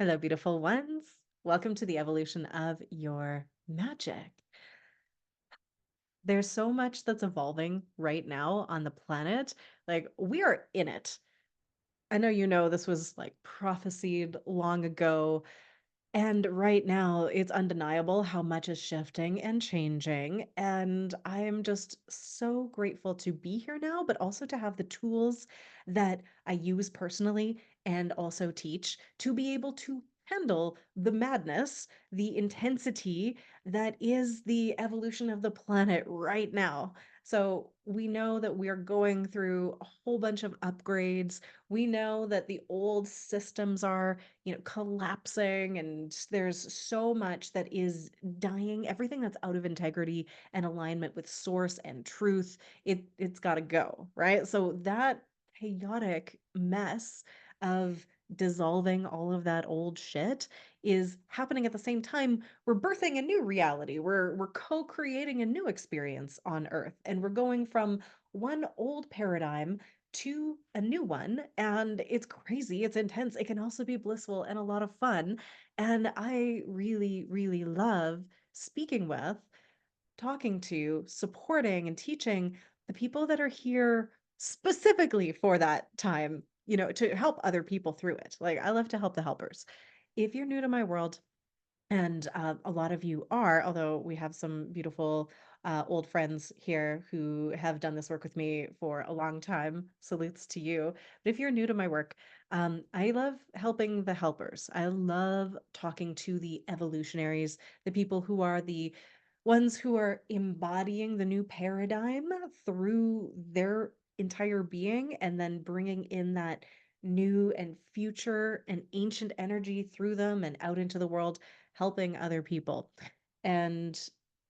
Hello, beautiful ones. Welcome to the evolution of your magic. There's so much that's evolving right now on the planet. Like, we are in it. I know you know this was like prophesied long ago, and right now, it's undeniable how much is shifting and changing. And I am just so grateful to be here now, but also to have the tools that I use personally and also teach to be able to handle the madness, the intensity that is the evolution of the planet right now. So we know that we are going through a whole bunch of upgrades. We know that the old systems are collapsing, and there's so much that is dying. Everything that's out of integrity and alignment with source and truth, it's got to go, right? So that chaotic mess of dissolving all of that old shit is happening at the same time we're birthing a new reality. We're co-creating a new experience on Earth, and we're going from one old paradigm to a new one, and it's crazy, it's intense, it can also be blissful and a lot of fun. And I really, really love speaking with, talking to, supporting, and teaching the people that are here specifically for that time, to help other people through it. Like, I love to help the helpers. If you're new to my world, and a lot of you are, although we have some beautiful old friends here who have done this work with me for a long time. Salutes to you. But if you're new to my work, I love helping the helpers. I love talking to the evolutionaries, the people who are the ones who are embodying the new paradigm through their entire being, and then bringing in that new and future and ancient energy through them and out into the world, helping other people. And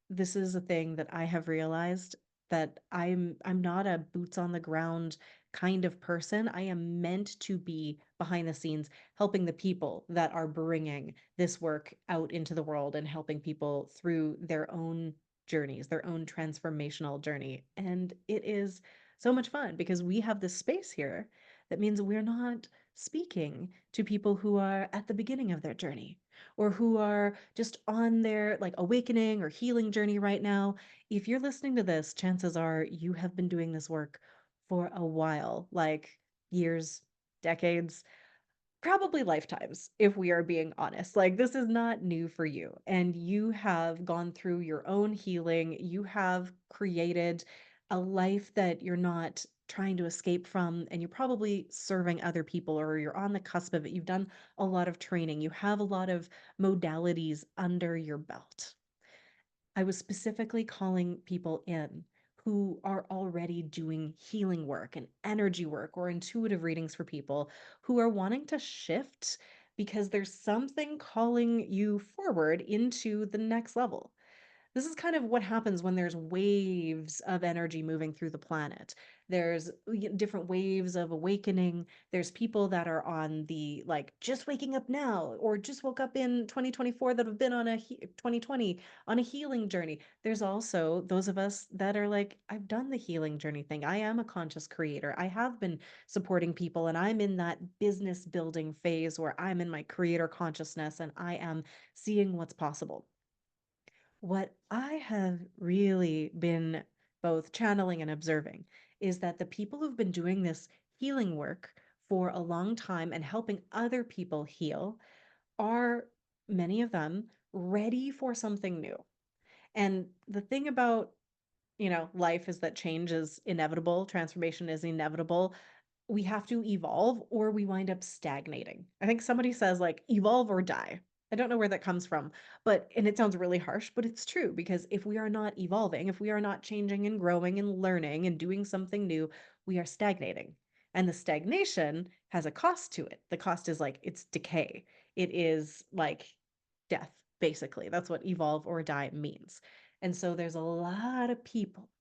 this is a thing that I have realized, that I'm not a boots on the ground kind of person. I am meant to be behind the scenes, helping the people that are bringing this work out into the world and helping people through their own journeys, their own transformational journey. And it is so much fun because we have this space here that means we're not speaking to people who are at the beginning of their journey, or who are just on their like awakening or healing journey right now. If you're listening to this, chances are you have been doing this work for a while, like years, decades, probably lifetimes, if we are being honest. Like, this is not new for you. And you have gone through your own healing. You have created a life that you're not trying to escape from. And you're probably serving other people, or you're on the cusp of it. You've done a lot of training, you have a lot of modalities under your belt. I was specifically calling people in who are already doing healing work and energy work or intuitive readings for people who are wanting to shift because there's something calling you forward into the next level. This is kind of what happens when there's waves of energy moving through the planet. There's different waves of awakening. There's people that are on the like just waking up now, or just woke up in 2024, that have been on 2020 on a healing journey. There's also those of us that are like, I've done the healing journey thing. I am a conscious creator. I have been supporting people, and I'm in that business building phase where I'm in my creator consciousness and I am seeing what's possible. What I have really been both channeling and observing is that the people who've been doing this healing work for a long time and helping other people heal are, many of them, ready for something new. And the thing about, life is that change is inevitable, transformation is inevitable. We have to evolve or we wind up stagnating. I think somebody says like evolve or die. I don't know where that comes from, and it sounds really harsh, but it's true, because if we are not evolving, if we are not changing and growing and learning and doing something new, we are stagnating. And the stagnation has a cost to it. The cost is like it's decay. It is like death, basically. That's what evolve or die means. And so there's a lot of people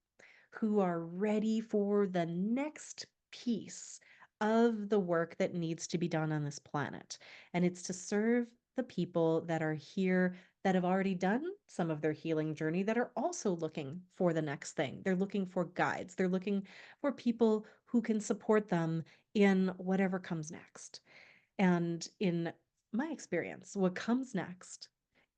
who are ready for the next piece of the work that needs to be done on this planet. And it's to serve the people that are here, that have already done some of their healing journey, that are also looking for the next thing. They're looking for guides, they're looking for people who can support them in whatever comes next. And in my experience, what comes next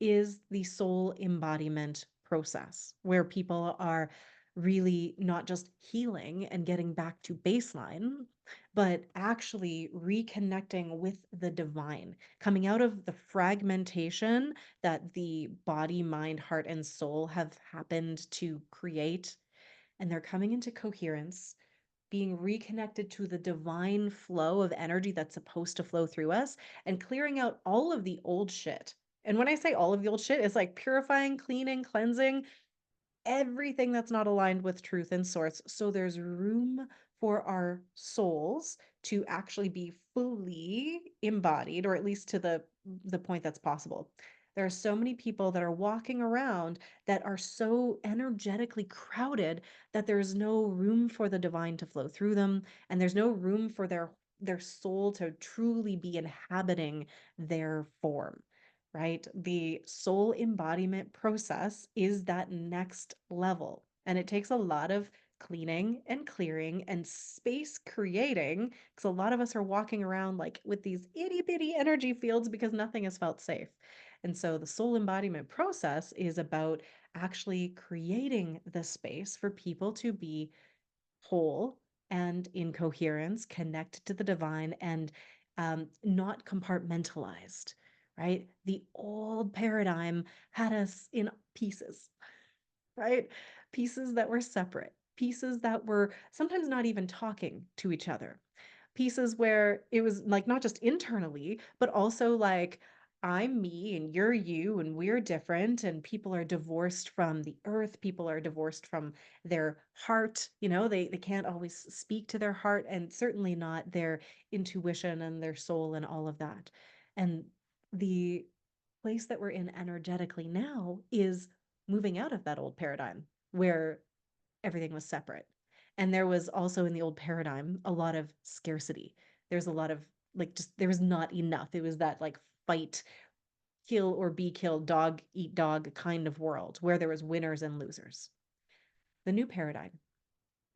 is the soul embodiment process, where people are really not just healing and getting back to baseline, but actually reconnecting with the divine, coming out of the fragmentation that the body, mind, heart, and soul have happened to create. And they're coming into coherence, being reconnected to the divine flow of energy that's supposed to flow through us, and clearing out all of the old shit. And when I say all of the old shit, it's like purifying, cleaning, cleansing everything that's not aligned with truth and source. So there's room for our souls to actually be fully embodied, or at least to the point that's possible. There are so many people that are walking around that are so energetically crowded that there's no room for the divine to flow through them, and there's no room for their soul to truly be inhabiting their form, right? The soul embodiment process is that next level. And it takes a lot of cleaning and clearing and space creating, because a lot of us are walking around like with these itty bitty energy fields because nothing has felt safe. And so the soul embodiment process is about actually creating the space for people to be whole and in coherence, connected to the divine, and not compartmentalized, right? The old paradigm had us in pieces, right? Pieces that were separate, pieces that were sometimes not even talking to each other, pieces where it was like not just internally, but also like I'm me and you're you and we're different, and people are divorced from the earth, people are divorced from their heart, they can't always speak to their heart, and certainly not their intuition and their soul and all of that. And the place that we're in energetically now is moving out of that old paradigm where everything was separate. And there was also in the old paradigm a lot of scarcity. There's a lot of like just there was not enough. It was that like fight, kill or be killed, dog eat dog kind of world where there was winners and losers. The new paradigm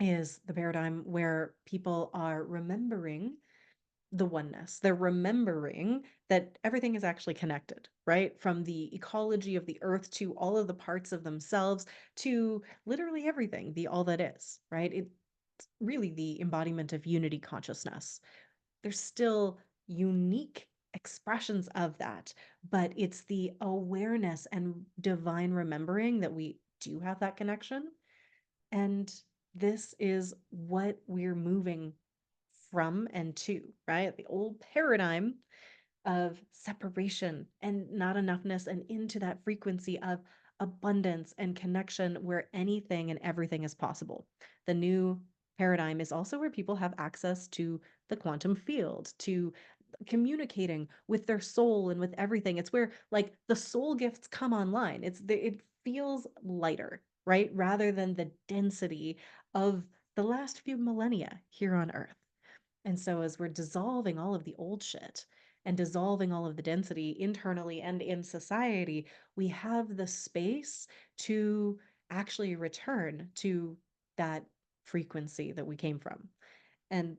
is the paradigm where people are remembering the oneness. They're remembering that everything is actually connected, right? From the ecology of the earth to all of the parts of themselves to literally everything, the all that is, right? It's really the embodiment of unity consciousness. There's still unique expressions of that, but it's the awareness and divine remembering that we do have that connection. And this is what we're moving from and to, right? The old paradigm of separation and not enoughness, and into that frequency of abundance and connection where anything and everything is possible. The new paradigm is also where people have access to the quantum field, to communicating with their soul and with everything. It's where like the soul gifts come online. It feels lighter, right? Rather than the density of the last few millennia here on earth. And so, as we're dissolving all of the old shit and dissolving all of the density internally and in society, we have the space to actually return to that frequency that we came from. And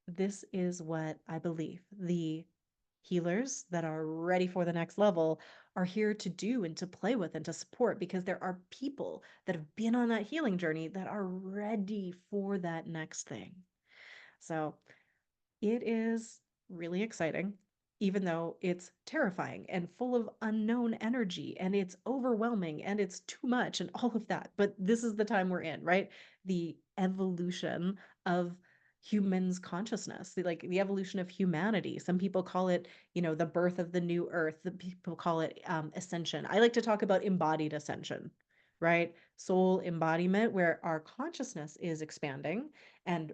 this is what I believe the healers that are ready for the next level are here to do and to play with and to support, because there are people that have been on that healing journey that are ready for that next thing. So, it is really exciting, even though it's terrifying and full of unknown energy and it's overwhelming and it's too much and all of that. But this is the time we're in, right? The evolution of humans' consciousness, like the evolution of humanity. Some people call it, the birth of the new earth. The people call it ascension. I like to talk about embodied ascension, right? Soul embodiment, where our consciousness is expanding and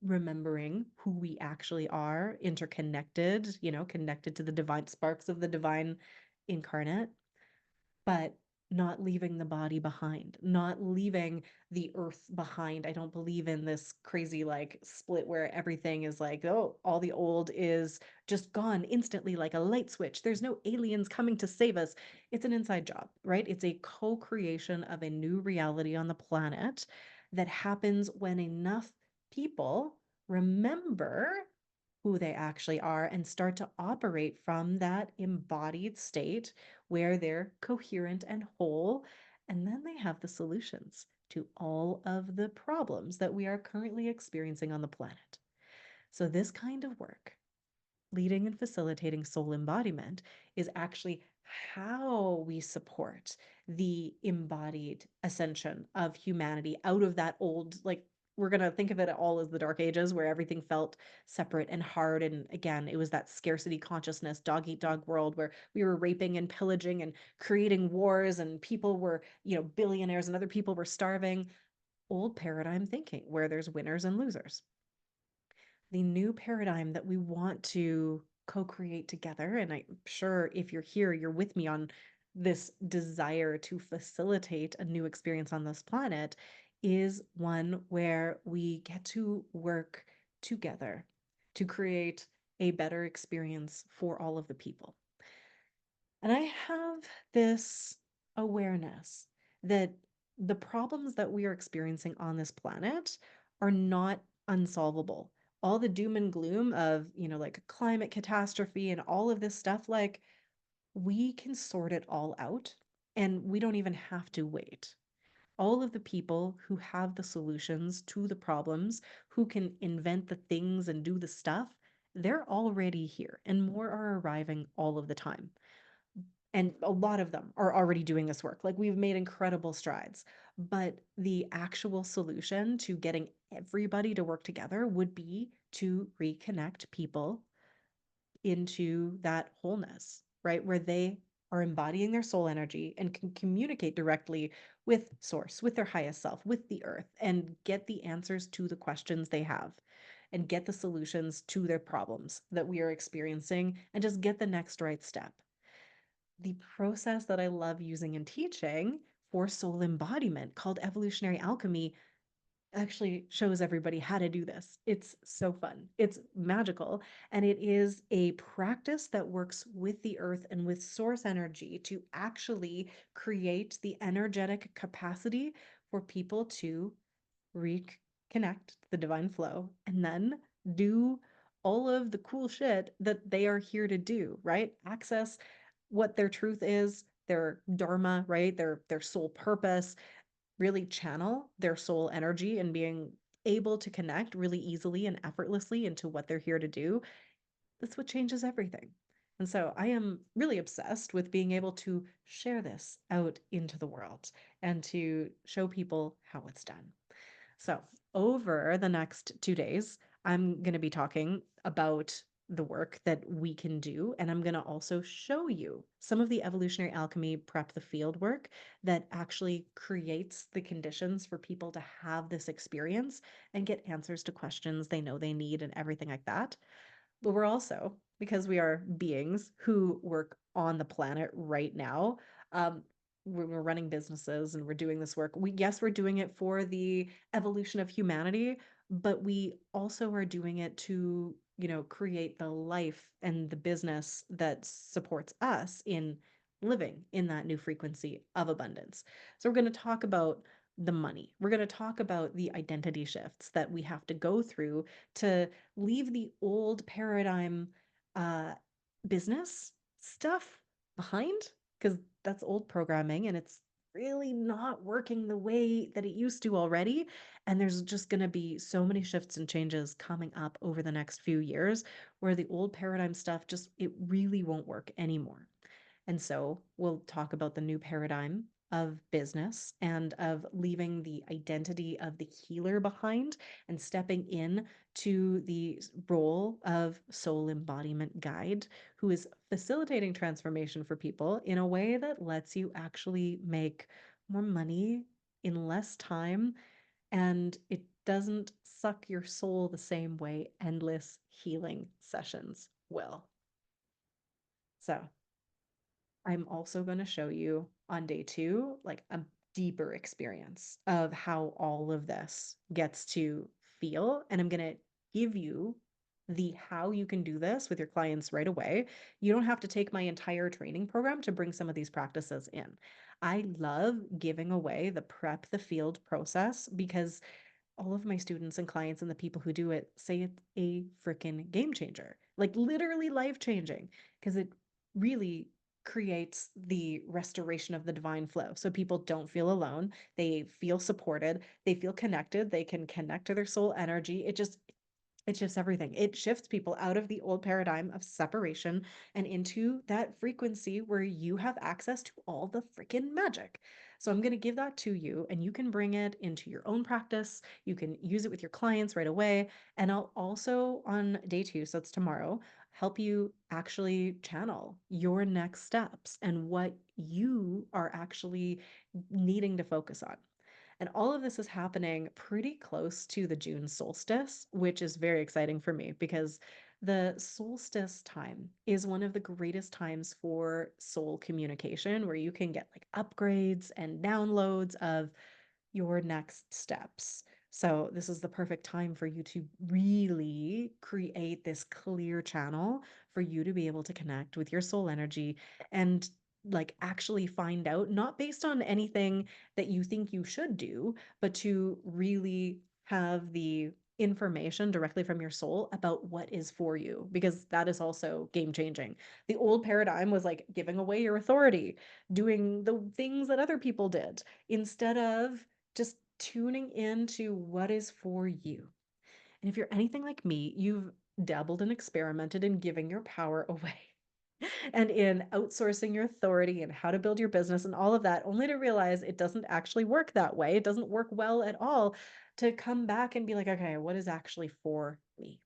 remembering who we actually are, interconnected, connected to the divine sparks of the divine incarnate, but not leaving the body behind, not leaving the earth behind. I don't believe in this crazy like split where everything is like, oh, all the old is just gone instantly like a light switch. There's no aliens coming to save us. It's an inside job, right? It's a co creation of a new reality on the planet that happens when enough people remember who they actually are and start to operate from that embodied state where they're coherent and whole. And then they have the solutions to all of the problems that we are currently experiencing on the planet. So, this kind of work, leading and facilitating soul embodiment, is actually how we support the embodied ascension of humanity out of that old, like, we're going to think of it all as the dark ages where everything felt separate and hard. And again, it was that scarcity consciousness, dog eat dog world where we were raping and pillaging and creating wars, and people were, billionaires and other people were starving. Old paradigm thinking where there's winners and losers. The new paradigm that we want to co-create together, and I'm sure if you're here, you're with me on this desire to facilitate a new experience on this planet, is one where we get to work together to create a better experience for all of the people. And I have this awareness that the problems that we are experiencing on this planet are not unsolvable. All the doom and gloom of, like climate catastrophe and all of this stuff, like we can sort it all out and we don't even have to wait. All of the people who have the solutions to the problems, who can invent the things and do the stuff, they're already here and more are arriving all of the time. And a lot of them are already doing this work. Like we've made incredible strides. But the actual solution to getting everybody to work together would be to reconnect people into that wholeness, right? Where they are embodying their soul energy and can communicate directly with source, with their highest self, with the earth, and get the answers to the questions they have and get the solutions to their problems that we are experiencing and just get the next right step. The process that I love using in teaching for soul embodiment, called evolutionary alchemy, actually shows everybody how to do this. It's so fun. It's magical. And it is a practice that works with the earth and with source energy to actually create the energetic capacity for people to reconnect the divine flow and then do all of the cool shit that they are here to do, right? Access what their truth is, their dharma, right? Their soul purpose, really channel their soul energy and being able to connect really easily and effortlessly into what they're here to do. That's what changes everything. And so I am really obsessed with being able to share this out into the world and to show people how it's done. So, over the next 2 days, I'm going to be talking about the work that we can do. And I'm going to also show you some of the evolutionary alchemy prep the field work that actually creates the conditions for people to have this experience and get answers to questions they know they need and everything like that. But we're also, because we are beings who work on the planet right now, um, we're running businesses and we're doing this work. Yes, we're doing it for the evolution of humanity, but we also are doing it to, create the life and the business that supports us in living in that new frequency of abundance. So we're going to talk about the money. We're going to talk about the identity shifts that we have to go through to leave the old paradigm uh, business stuff behind, because that's old programming and it's really not working the way that it used to already. And there's just going to be so many shifts and changes coming up over the next few years where the old paradigm stuff just, it really won't work anymore. And so we'll talk about the new paradigm of business and of leaving the identity of the healer behind and stepping in to the role of soul embodiment guide, who is facilitating transformation for people in a way that lets you actually make more money in less time, and it doesn't suck your soul the same way endless healing sessions will. So I'm also going to show you on day 2, like a deeper experience of how all of this gets to feel. And I'm going to give you the how you can do this with your clients right away. You don't have to take my entire training program to bring some of these practices in. I love giving away the prep the field process because all of my students and clients and the people who do it say it's a freaking game changer, like literally life changing, because it really creates the restoration of the divine flow. So people don't feel alone, they feel supported, they feel connected, they can connect to their soul energy. It shifts everything. It shifts people out of the old paradigm of separation and into that frequency where you have access to all the freaking magic. So I'm going to give that to you, and you can bring it into your own practice. You can use it with your clients right away. And I'll also, on day two, so it's tomorrow, help you actually channel your next steps and what you are actually needing to focus on. And all of this is happening pretty close to the June solstice, which is very exciting for me because the solstice time is one of the greatest times for soul communication where you can get like upgrades and downloads of your next steps. So, this is the perfect time for you to really create this clear channel for you to be able to connect with your soul energy and like actually find out, not based on anything that you think you should do, but to really have the information directly from your soul about what is for you, because that is also game changing. The old paradigm was like giving away your authority, doing the things that other people did instead of just tuning into what is for you. And if you're anything like me, you've dabbled and experimented in giving your power away and in outsourcing your authority and how to build your business and all of that, only to realize it doesn't actually work that way. It doesn't work well at all. To come back and be like, okay, what is actually for me?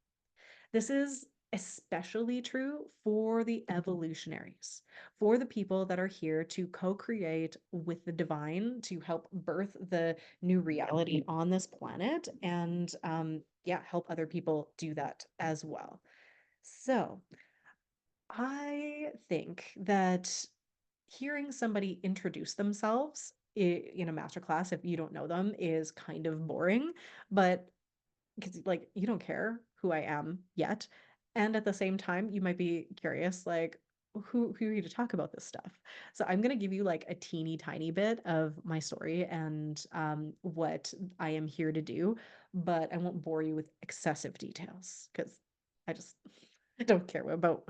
This is especially true for the evolutionaries, for the people that are here to co create with the divine to help birth the new reality on this planet and, yeah, help other people do that as well. So, I think that hearing somebody introduce themselves in a masterclass, if you don't know them, is kind of boring. But because like you don't care who I am yet. And at the same time, you might be curious, like, who are you to talk about this stuff? So I'm gonna give you like a teeny tiny bit of my story and what I am here to do, but I won't bore you with excessive details because I just I don't care about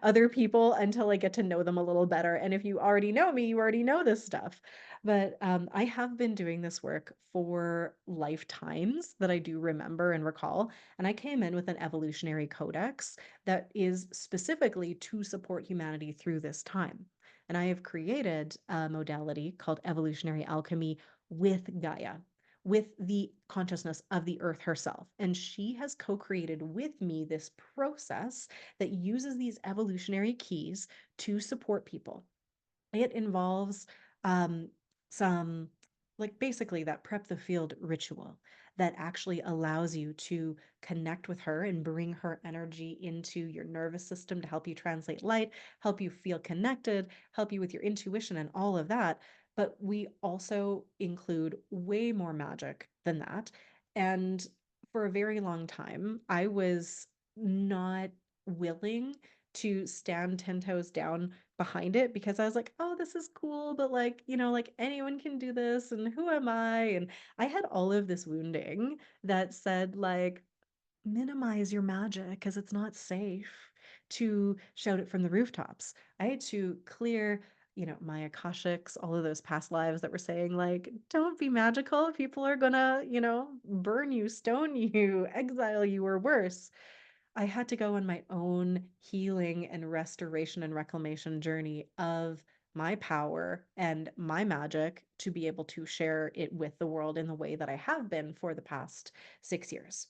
other people until I get to know them a little better. And if you already know me, you already know this stuff. But I have been doing this work for lifetimes that I do remember and recall. And I came in with an evolutionary codex that is specifically to support humanity through this time. And I have created a modality called evolutionary alchemy with Gaia, with the consciousness of the earth herself. And she has co created with me this process that uses these evolutionary keys to support people. It involves um, some, like basically that prep the field ritual that actually allows you to connect with her and bring her energy into your nervous system to help you translate light, help you feel connected, help you with your intuition and all of that. But we also include way more magic than that. And for a very long time, I was not willing to stand 10 toes down behind it because I was like, oh, this is cool, but like, like anyone can do this, and who am I? And I had all of this wounding that said, like, minimize your magic because it's not safe to shout it from the rooftops. I had to clear, my Akashics, all of those past lives that were saying, like, don't be magical. People are gonna, burn you, stone you, exile you, or worse. I had to go on my own healing and restoration and reclamation journey of my power and my magic to be able to share it with the world in the way that I have been for the past 6 years.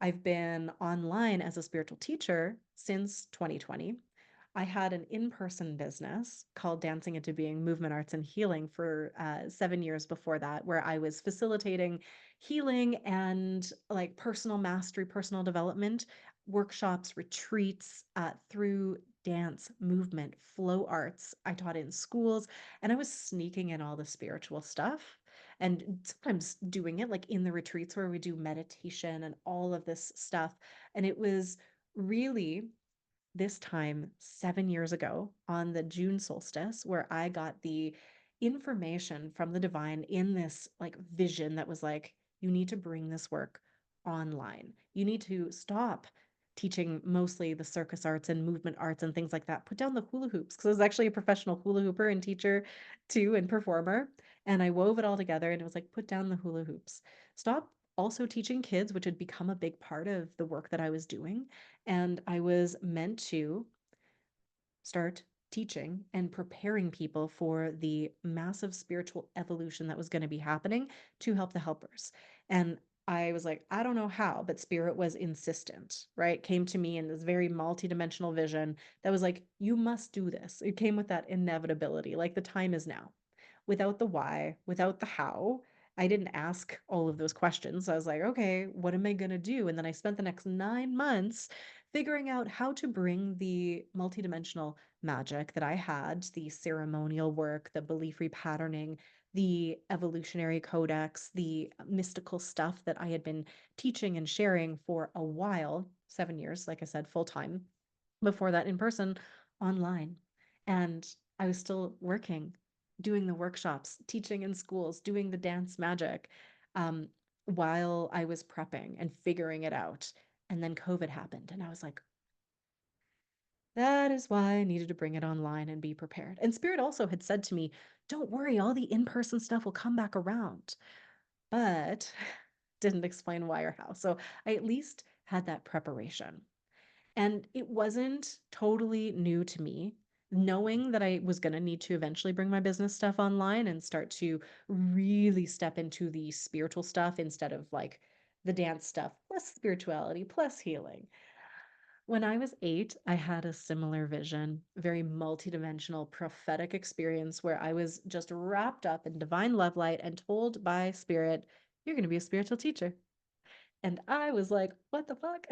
I've been online as a spiritual teacher since 2020. I had an in person business called Dancing Into Being Movement Arts and Healing for 7 years before that, where I was facilitating healing and like personal mastery, personal development workshops, retreats through dance, movement, flow arts. I taught in schools and I was sneaking in all the spiritual stuff and sometimes doing it like in the retreats where we do meditation and all of this stuff. And it was really this time 7 years ago on the June solstice where I got the information from the divine in this like vision that was like, you need to bring this work online. You need to stop teaching mostly the circus arts and movement arts and things like that. Put down the hula hoops because I was actually a professional hula hooper and teacher too and performer. And I wove it all together and it was like, put down the hula hoops. Stop also teaching kids, which had become a big part of the work that I was doing. And I was meant to start teaching and preparing people for the massive spiritual evolution that was going to be happening to help the helpers. And I was like, I don't know how, but spirit was insistent, right? Came to me in this very multidimensional vision that was like, you must do this. It came with that inevitability, like the time is now. Without the why, without the how, I didn't ask all of those questions. I was like, okay, what am I going to do? And then I spent the next 9 months figuring out how to bring the multidimensional magic that I had, the ceremonial work, the belief repatterning, the evolutionary codex, the mystical stuff that I had been teaching and sharing for a while, 7 years, like I said, full time, before that in person, online. And I was still working, doing the workshops, teaching in schools, doing the dance magic, um, while I was prepping and figuring it out. And then COVID happened, and I was like, that is why I needed to bring it online and be prepared. And Spirit also had said to me, don't worry, all the in person stuff will come back around, but didn't explain why or how. So I at least had that preparation. And it wasn't totally new to me, knowing that I was going to need to eventually bring my business stuff online and start to really step into the spiritual stuff instead of like the dance stuff, plus spirituality, plus healing. When I was 8, I had a similar vision, very multidimensional prophetic experience where I was just wrapped up in divine love light and told by spirit, you're going to be a spiritual teacher. And I was like, what the fuck?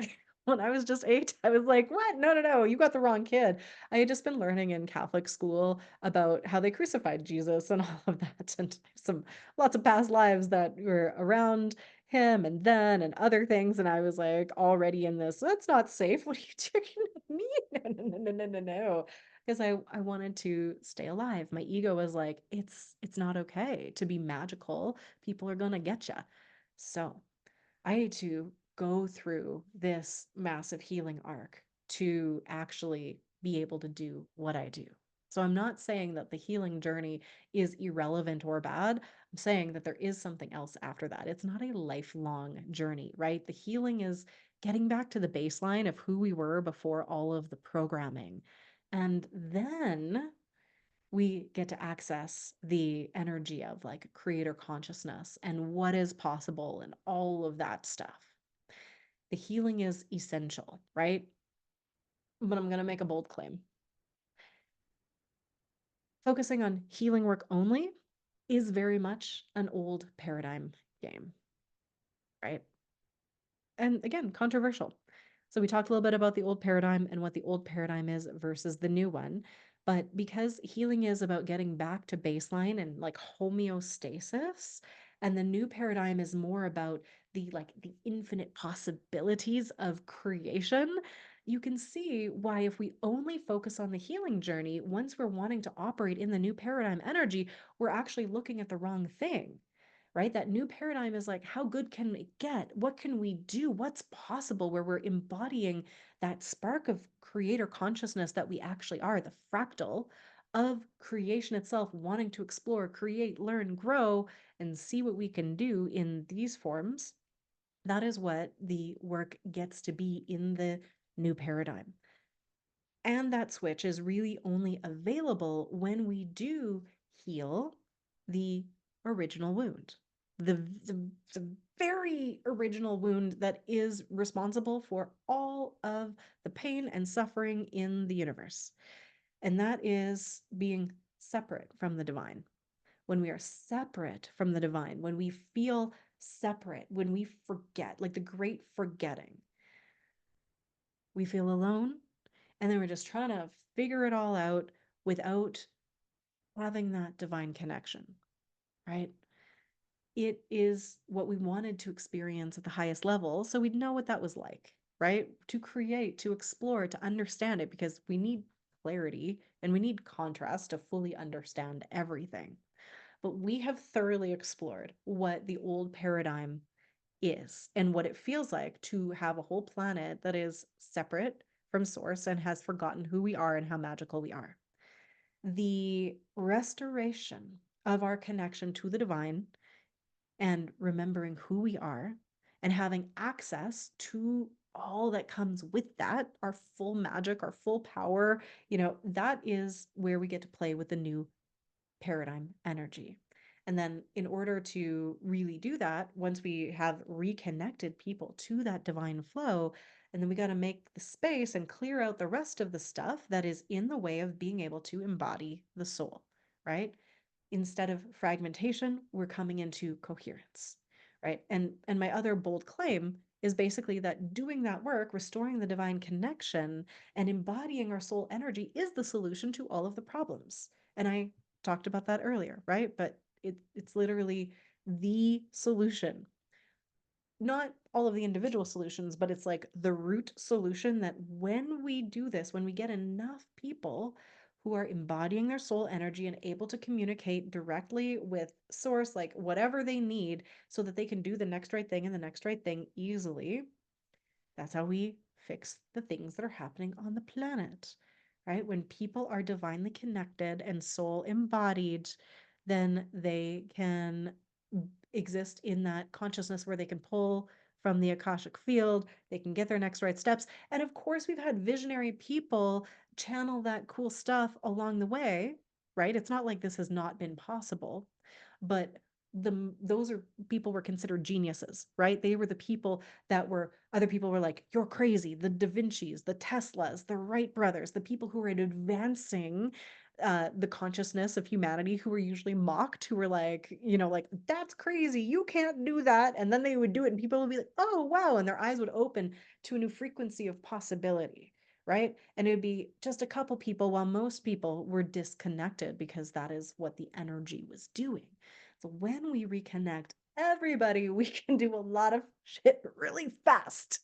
When I was just 8, I was like, what? No, no, no, you got the wrong kid. I had just been learning in Catholic school about how they crucified Jesus and all of that, and some lots of past lives that were around him and then and other things. And I was like, already in this, that's not safe. What are you talking about me? No, no, no, no, no, no, no. Because I wanted to stay alive. My ego was like, it's not okay to be magical. People are gonna get you. So I had to go through this massive healing arc to actually be able to do what I do. So I'm not saying that the healing journey is irrelevant or bad. I'm saying that there is something else after that. It's not a lifelong journey, right? The healing is getting back to the baseline of who we were before all of the programming. And then we get to access the energy of like creator consciousness and what is possible and all of that stuff. The healing is essential, right? But I'm going to make a bold claim. Focusing on healing work only is very much an old paradigm game, right? And again, controversial. So we talked a little bit about the old paradigm and what the old paradigm is versus the new one. But because healing is about getting back to baseline and like homeostasis, and the new paradigm is more about the infinite possibilities of creation, you can see why if we only focus on the healing journey, once we're wanting to operate in the new paradigm energy, we're actually looking at the wrong thing, right? That new paradigm is like, how good can it get? What can we do? What's possible? Where we're embodying that spark of creator consciousness that we actually are, the fractal of creation itself, wanting to explore, create, learn, grow, and see what we can do in these forms. That is what the work gets to be in the new paradigm. And that switch is really only available when we do heal the original wound, the very original wound that is responsible for all of the pain and suffering in the universe. And that is being separate from the divine. When we are separate from the divine, when we feel separate, when we forget, like the great forgetting, we feel alone, and then we're just trying to figure it all out without having that divine connection, right? It is what we wanted to experience at the highest level, so we'd know what that was like, right? To create, to explore, to understand it, because we need clarity and we need contrast to fully understand everything. But we have thoroughly explored what the old paradigm is and what it feels like to have a whole planet that is separate from source and has forgotten who we are and how magical we are. The restoration of our connection to the divine and remembering who we are and having access to all that comes with that, our full magic, our full power, that is where we get to play with the new paradigm energy. And then, in order to really do that, once we have reconnected people to that divine flow, and then we got to make the space and clear out the rest of the stuff that is in the way of being able to embody the soul, right? Instead of fragmentation, we're coming into coherence, right? And my other bold claim is basically that doing that work, restoring the divine connection and embodying our soul energy is the solution to all of the problems. And I talked about that earlier, right? But it's literally the solution, not all of the individual solutions, but it's like the root solution that when we do this, when we get enough people who are embodying their soul energy and able to communicate directly with source, like whatever they need, so that they can do the next right thing and the next right thing easily, that's how we fix the things that are happening on the planet, right? When people are divinely connected and soul embodied, then they can exist in that consciousness where they can pull from the Akashic field, they can get their next right steps. And of course, we've had visionary people channel that cool stuff along the way, right? It's not like this has not been possible, but those are people were considered geniuses, right? They were the people that were other people were like, you're crazy. The Da Vinci's, the Teslas, the Wright brothers, the people who were advancing the consciousness of humanity, who were usually mocked, who were like, like, that's crazy. You can't do that. And then they would do it, and people would be like, oh, wow. And their eyes would open to a new frequency of possibility, right? And it would be just a couple people, while most people were disconnected because that is what the energy was doing. So when we reconnect everybody, we can do a lot of shit really fast.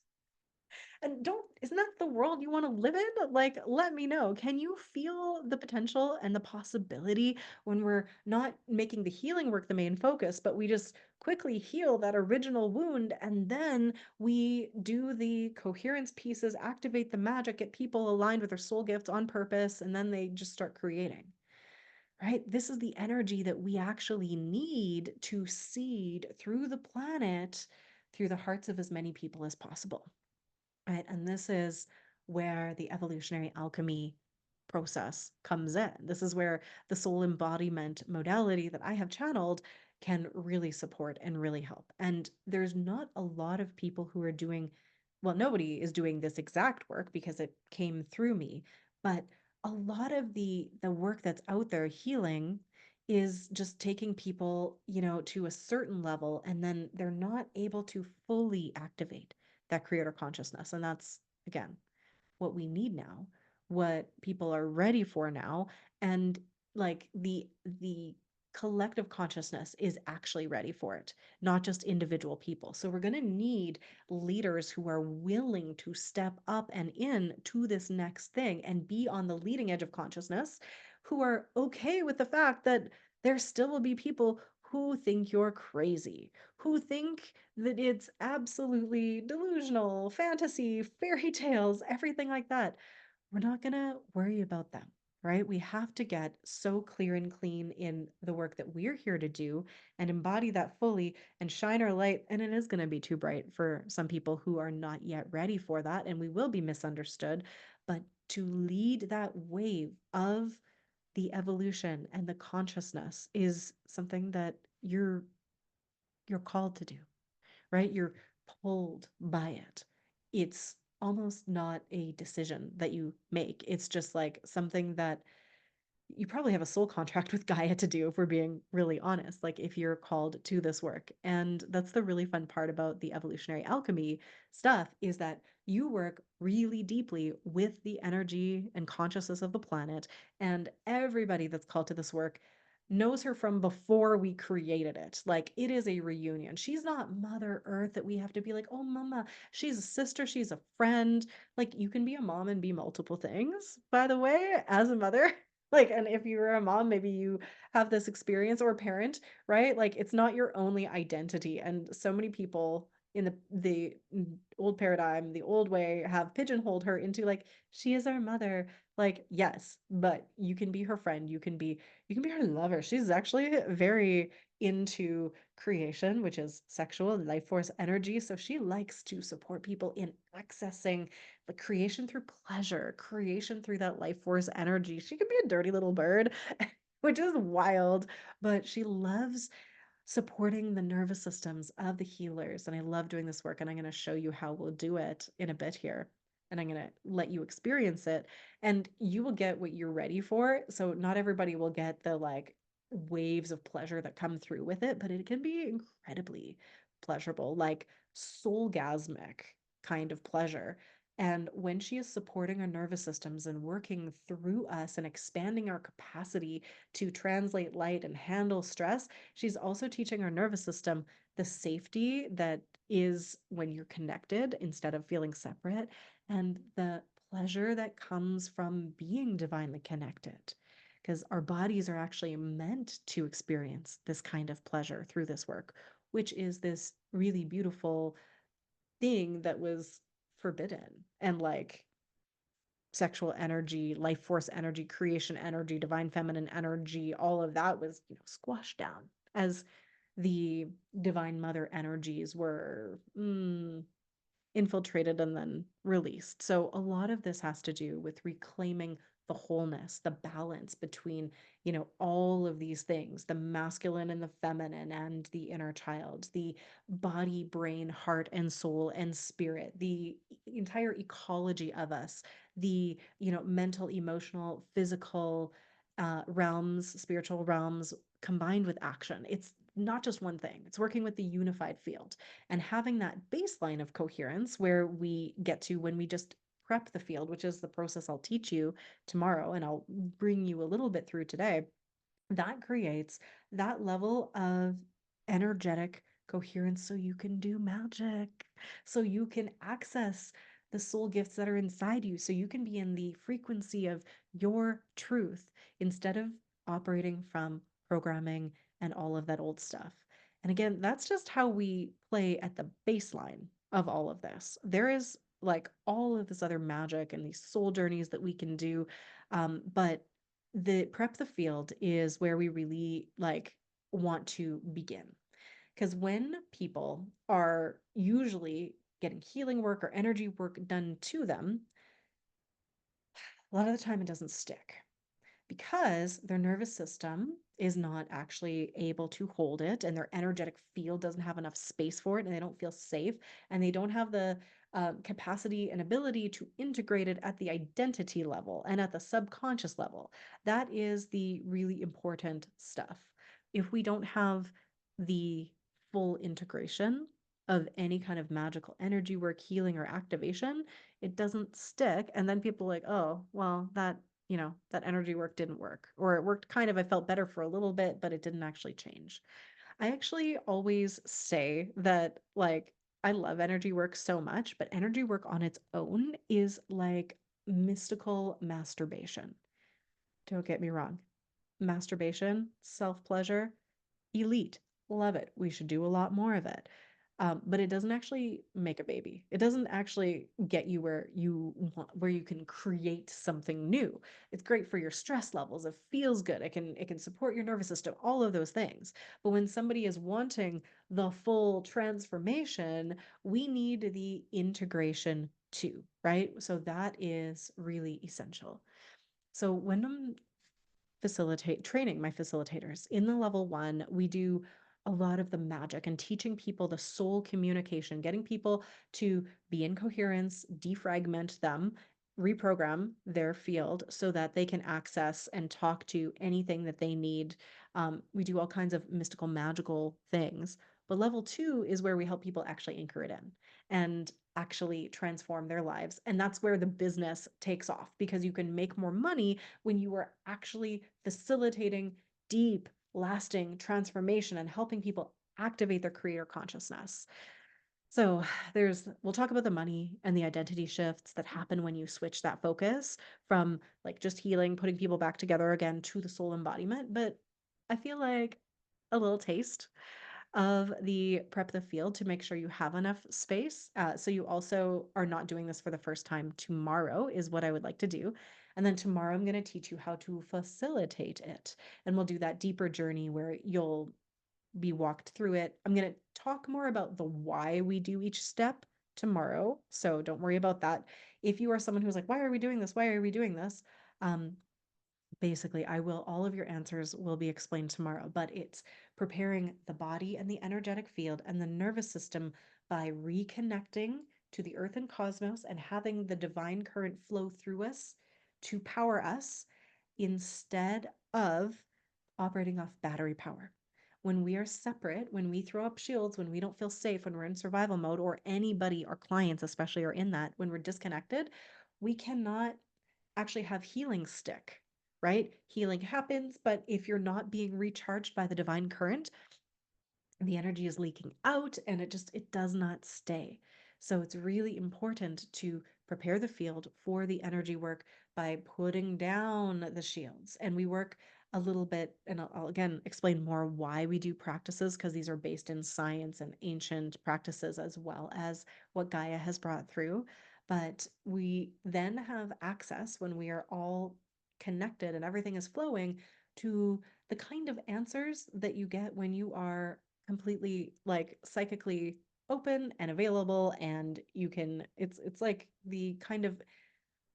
And don't, isn't that the world you want to live in? Like, let me know. Can you feel the potential and the possibility when we're not making the healing work the main focus, but we just quickly heal that original wound and then we do the coherence pieces, activate the magic, get people aligned with their soul gifts on purpose, and then they just start creating, right? This is the energy that we actually need to seed through the planet, through the hearts of as many people as possible. Right. And this is where the evolutionary alchemy process comes in. This is where the soul embodiment modality that I have channeled can really support and really help. And there's not a lot of people who are doing, well, nobody is doing this exact work because it came through me, but a lot of the work that's out there healing is just taking people, to a certain level, and then they're not able to fully activate that creator consciousness. And that's, again, what we need now, what people are ready for now. And like the collective consciousness is actually ready for it, not just individual people. So we're going to need leaders who are willing to step up and in to this next thing and be on the leading edge of consciousness, who are okay with the fact that there still will be people who think you're crazy, who think that it's absolutely delusional, fantasy, fairy tales, everything like that. We're not going to worry about them, right? We have to get so clear and clean in the work that we're here to do and embody that fully and shine our light. And it is going to be too bright for some people who are not yet ready for that. And we will be misunderstood. But to lead that wave of the evolution and the consciousness is something that you're called to do, right? You're pulled by it. It's almost not a decision that you make. It's just like something that you probably have a soul contract with Gaia to do, if we're being really honest, like if you're called to this work. And that's the really fun part about the evolutionary alchemy stuff, is that you work really deeply with the energy and consciousness of the planet. And everybody that's called to this work knows her from before we created it. Like, it is a reunion. She's not Mother Earth that we have to be like, oh, mama. She's a sister, she's a friend. Like, you can be a mom and be multiple things, by the way, as a mother. Like, and if you're a mom, maybe you have this experience, or a parent, right? Like, it's not your only identity. And so many people in the old paradigm, the old way, have pigeonholed her into like she is our mother. Like, yes, but you can be her friend, you can be her lover. She's actually very into creation, which is sexual life force energy. So she likes to support people in accessing the creation through pleasure, creation through that life force energy. She can be a dirty little bird, which is wild, but she loves supporting the nervous systems of the healers. And I love doing this work. And I'm going to show you how we'll do it in a bit here. And I'm going to let you experience it. And you will get what you're ready for. So, not everybody will get the like waves of pleasure that come through with it, but it can be incredibly pleasurable, like soulgasmic kind of pleasure. And when she is supporting our nervous systems and working through us and expanding our capacity to translate light and handle stress, she's also teaching our nervous system the safety that is when you're connected instead of feeling separate, and the pleasure that comes from being divinely connected. Because our bodies are actually meant to experience this kind of pleasure through this work, which is this really beautiful thing that was forbidden. And like sexual energy, life force energy, creation energy, divine feminine energy, all of that was, squashed down as the divine mother energies were infiltrated and then released. So a lot of this has to do with reclaiming the wholeness, the balance between, all of these things, the masculine and the feminine and the inner child, the body, brain, heart and soul and spirit, the entire ecology of us, the, mental, emotional, physical realms, spiritual realms combined with action. It's not just one thing. It's working with the unified field and having that baseline of coherence where we get to when we just prep the field, which is the process I'll teach you tomorrow and I'll bring you a little bit through today. That creates that level of energetic coherence so you can do magic, so you can access the soul gifts that are inside you, so you can be in the frequency of your truth instead of operating from programming and all of that old stuff. And again, that's just how we play at the baseline of all of this. There is like all of this other magic and these soul journeys that we can do. But the prep the field is where we really like want to begin. Because when people are usually getting healing work or energy work done to them, a lot of the time it doesn't stick because their nervous system is not actually able to hold it and their energetic field doesn't have enough space for it and they don't feel safe and they don't have the capacity and ability to integrate it at the identity level and at the subconscious level. That is the really important stuff. If we don't have the full integration of any kind of magical energy work, healing, or activation, it doesn't stick. And then people are like, oh, well, that energy work didn't work. Or it worked kind of, I felt better for a little bit, but it didn't actually change. I actually always say that, like, I love energy work so much, but energy work on its own is like mystical masturbation. Don't get me wrong. Masturbation, self pleasure, elite. Love it. We should do a lot more of it. But it doesn't actually make a baby. It doesn't actually get you where you want, where you can create something new. It's great for your stress levels. It feels good. It can support your nervous system, all of those things. But when somebody is wanting the full transformation, we need the integration too, right? So that is really essential. So when I'm training my facilitators. In the level one, we do a lot of the magic and teaching people the soul communication, getting people to be in coherence, defragment them, reprogram their field so that they can access and talk to anything that they need. We do all kinds of mystical, magical things. But level two is where we help people actually anchor it in and actually transform their lives. And that's where the business takes off because you can make more money when you are actually facilitating deep, lasting transformation and helping people activate their creator consciousness. So we'll talk about the money and the identity shifts that happen when you switch that focus from like just healing, putting people back together again to the soul embodiment. But I feel like a little taste of the prep the field to make sure you have enough space. So you also are not doing this for the first time tomorrow, is what I would like to do. And then tomorrow, I'm going to teach you how to facilitate it. And we'll do that deeper journey where you'll be walked through it. I'm going to talk more about the why we do each step tomorrow. So don't worry about that. If you are someone who's like, why are we doing this? Why are we doing this? Um, Basically, all of your answers will be explained tomorrow, but it's preparing the body and the energetic field and the nervous system by reconnecting to the earth and cosmos and having the divine current flow through us to power us instead of operating off battery power. When we are separate, when we throw up shields, when we don't feel safe, when we're in survival mode, or anybody, our clients especially, are in that, when we're disconnected, we cannot actually have healing stick, right? Healing happens, but if you're not being recharged by the divine current, the energy is leaking out and it does not stay. So it's really important to prepare the field for the energy work by putting down the shields. And we work a little bit, and I'll again explain more why we do practices, because these are based in science and ancient practices as well as what Gaia has brought through. But we then have access, when we are all connected and everything is flowing, to the kind of answers that you get when you are completely like psychically open and available, and you can it's like the kind of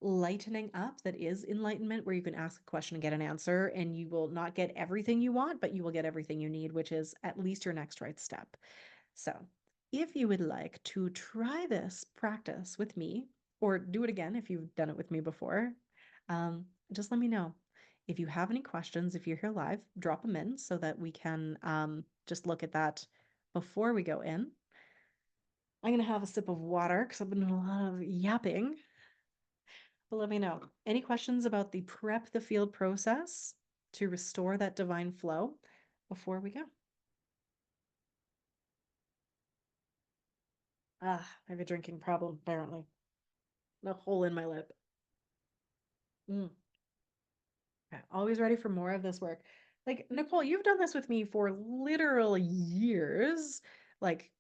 lightening up that is enlightenment, where you can ask a question and get an answer, and you will not get everything you want, but you will get everything you need, which is at least your next right step. So if you would like to try this practice with me, or do it again if you've done it with me before, um, just let me know. If you have any questions, if you're here live, drop them in so that we can just look at that before we go in. I'm going to have a sip of water because I've been doing a lot of yapping. But let me know. Any questions about the prep the field process to restore that divine flow before we go? Ah, I have a drinking problem, apparently. A hole in my lip. Mm. Okay, always ready for more of this work. Like, Nicole, you've done this with me for literal years. Like,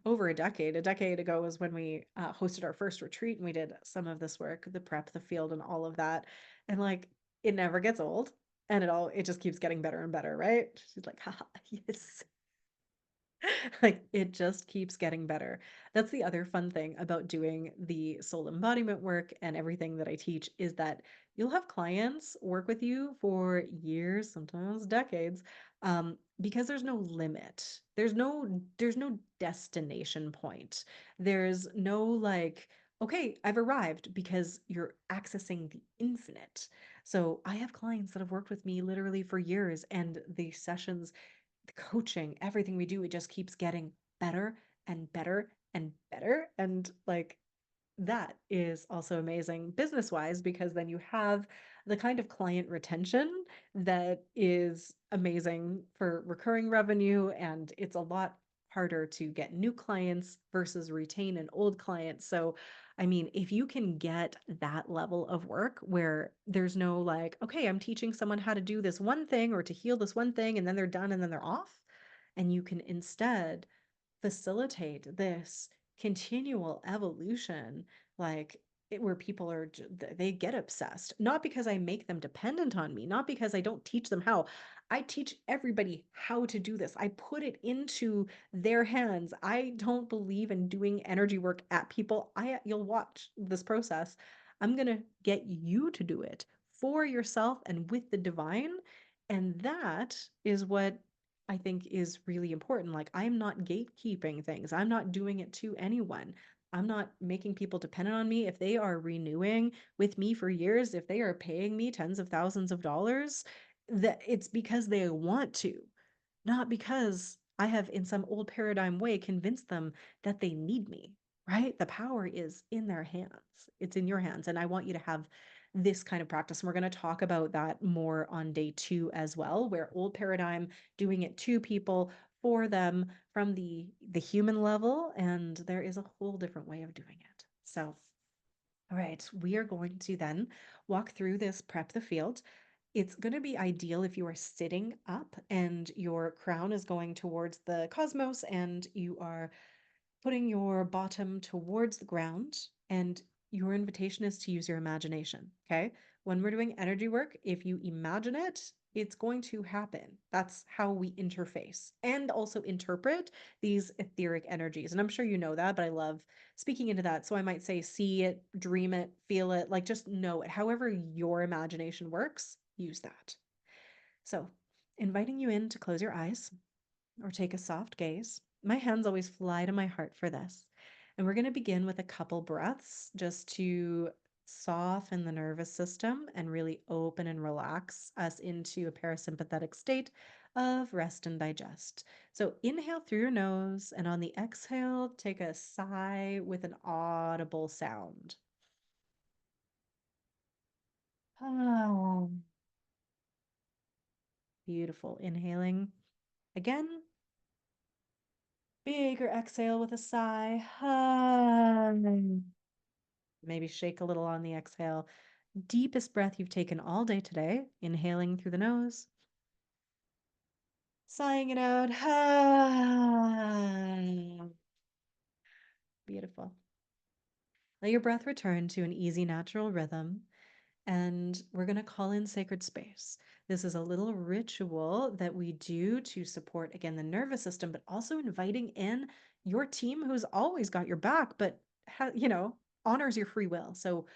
over a decade. A decade ago was when we hosted our first retreat, and we did some of this work, the prep, the field, and all of that. And like, it never gets old, and it just keeps getting better and better, right? She's like, haha, yes. Like, it just keeps getting better. That's the other fun thing about doing the soul embodiment work and everything that I teach, is that you'll have clients work with you for years, sometimes decades, because there's no limit. There's no destination point. There's no like, okay, I've arrived, because you're accessing the infinite. So I have clients that have worked with me literally for years, and the sessions, the coaching, everything we do, it just keeps getting better and better and better. And like, that is also amazing business wise, because then you have the kind of client retention that is amazing for recurring revenue. And it's a lot harder to get new clients versus retain an old client. So, I mean, if you can get that level of work where there's no like, okay, I'm teaching someone how to do this one thing or to heal this one thing, and then they're done and then they're off, and you can instead facilitate this continual evolution, like where people are they get obsessed, not because I make them dependent on me, not because I don't teach them how. I teach everybody how to do this. I put it into their hands. I don't believe in doing energy work at people. You'll watch this process. I'm going to get you to do it for yourself and with the divine. And that is what I think is really important. Like, I'm not gatekeeping things. I'm not doing it to anyone. I'm not making people dependent on me. If they are renewing with me for years, if they are paying me tens of thousands of dollars, that it's because they want to, not because I have, in some old paradigm way, convinced them that they need me, right? The power is in their hands. It's in your hands. And I want you to have this kind of practice. And we're going to talk about that more on day 2 as well, where old paradigm, doing it to people, for them, from the human level, and there is a whole different way of doing it. So, all right, we are going to then walk through this prep the field. It's going to be ideal if you are sitting up and your crown is going towards the cosmos and you are putting your bottom towards the ground, and your invitation is to use your imagination. Okay. When we're doing energy work, if you imagine it, it's going to happen. That's how we interface and also interpret these etheric energies. And I'm sure you know that, but I love speaking into that. So I might say, see it, dream it, feel it, like just know it. However, your imagination works, use that. So, inviting you in to close your eyes or take a soft gaze. My hands always fly to my heart for this. And we're going to begin with a couple breaths just to soften the nervous system and really open and relax us into a parasympathetic state of rest and digest. So inhale through your nose, and on the exhale, take a sigh with an audible sound. Oh, beautiful. Inhaling again. Bigger exhale with a sigh. Maybe shake a little on the exhale. Deepest breath you've taken all day today. Inhaling through the nose, sighing it out. Beautiful. Let your breath return to an easy, natural rhythm. And we're going to call in sacred space. This is a little ritual that we do to support, again, the nervous system, but also inviting in your team who's always got your back, but, honors your free will. So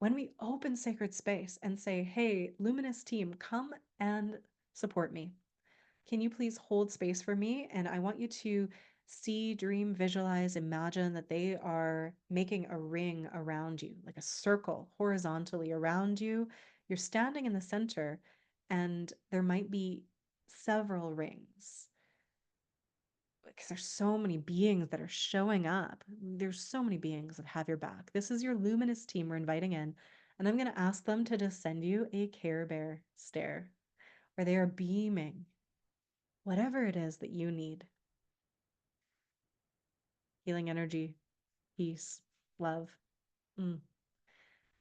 when we open sacred space and say, hey, luminous team, come and support me. Can you please hold space for me? And I want you to see, dream, visualize, imagine that they are making a ring around you, like a circle horizontally around you. You're standing in the center, and there might be several rings because there's so many beings that are showing up. There's so many beings that have your back. This is your luminous team we're inviting in. And I'm going to ask them to just send you a Care Bear stare where they are beaming whatever it is that you need: healing energy, peace, love. Mm.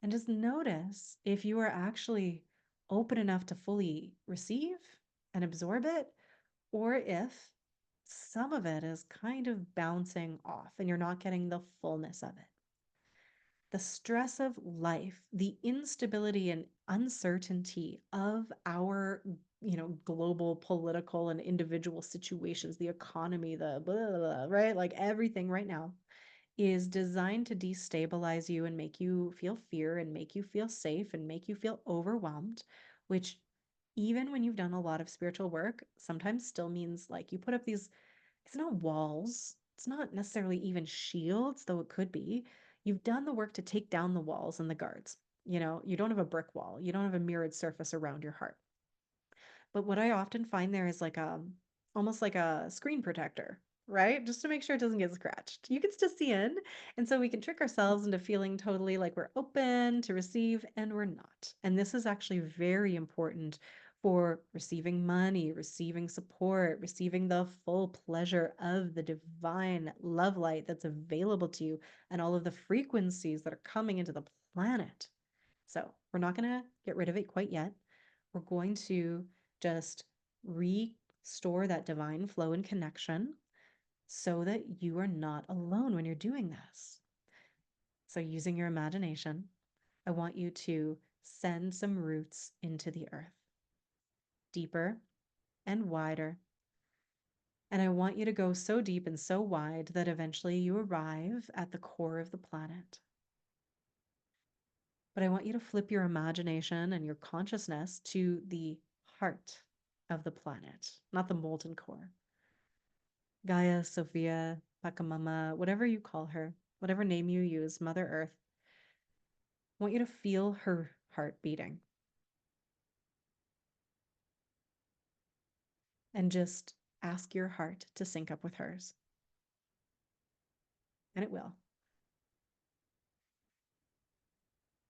And just notice if you are actually open enough to fully receive and absorb it, or if some of it is kind of bouncing off and you're not getting the fullness of it. The stress of life, the instability and uncertainty of our, global political and individual situations, the economy, the blah, blah, blah, right? Like everything right now is designed to destabilize you and make you feel fear and make you feel safe and make you feel overwhelmed, which even when you've done a lot of spiritual work, sometimes still means like you put up these, it's not walls, it's not necessarily even shields, though it could be. You've done the work to take down the walls and the guards. You don't have a brick wall, you don't have a mirrored surface around your heart. But what I often find there is like almost like a screen protector, right? Just to make sure it doesn't get scratched. You can still see in. And so we can trick ourselves into feeling totally like we're open to receive, and we're not. And this is actually very important for receiving money, receiving support, receiving the full pleasure of the divine love light that's available to you and all of the frequencies that are coming into the planet. So we're not going to get rid of it quite yet. We're going to just restore that divine flow and connection so that you are not alone when you're doing this. So, using your imagination, I want you to send some roots into the earth, deeper and wider. And I want you to go so deep and so wide that eventually you arrive at the core of the planet. But I want you to flip your imagination and your consciousness to the heart of the planet, not the molten core. Gaia, Sophia, Pachamama, whatever you call her, whatever name you use, Mother Earth, I want you to feel her heart beating and just ask your heart to sync up with hers. And it will.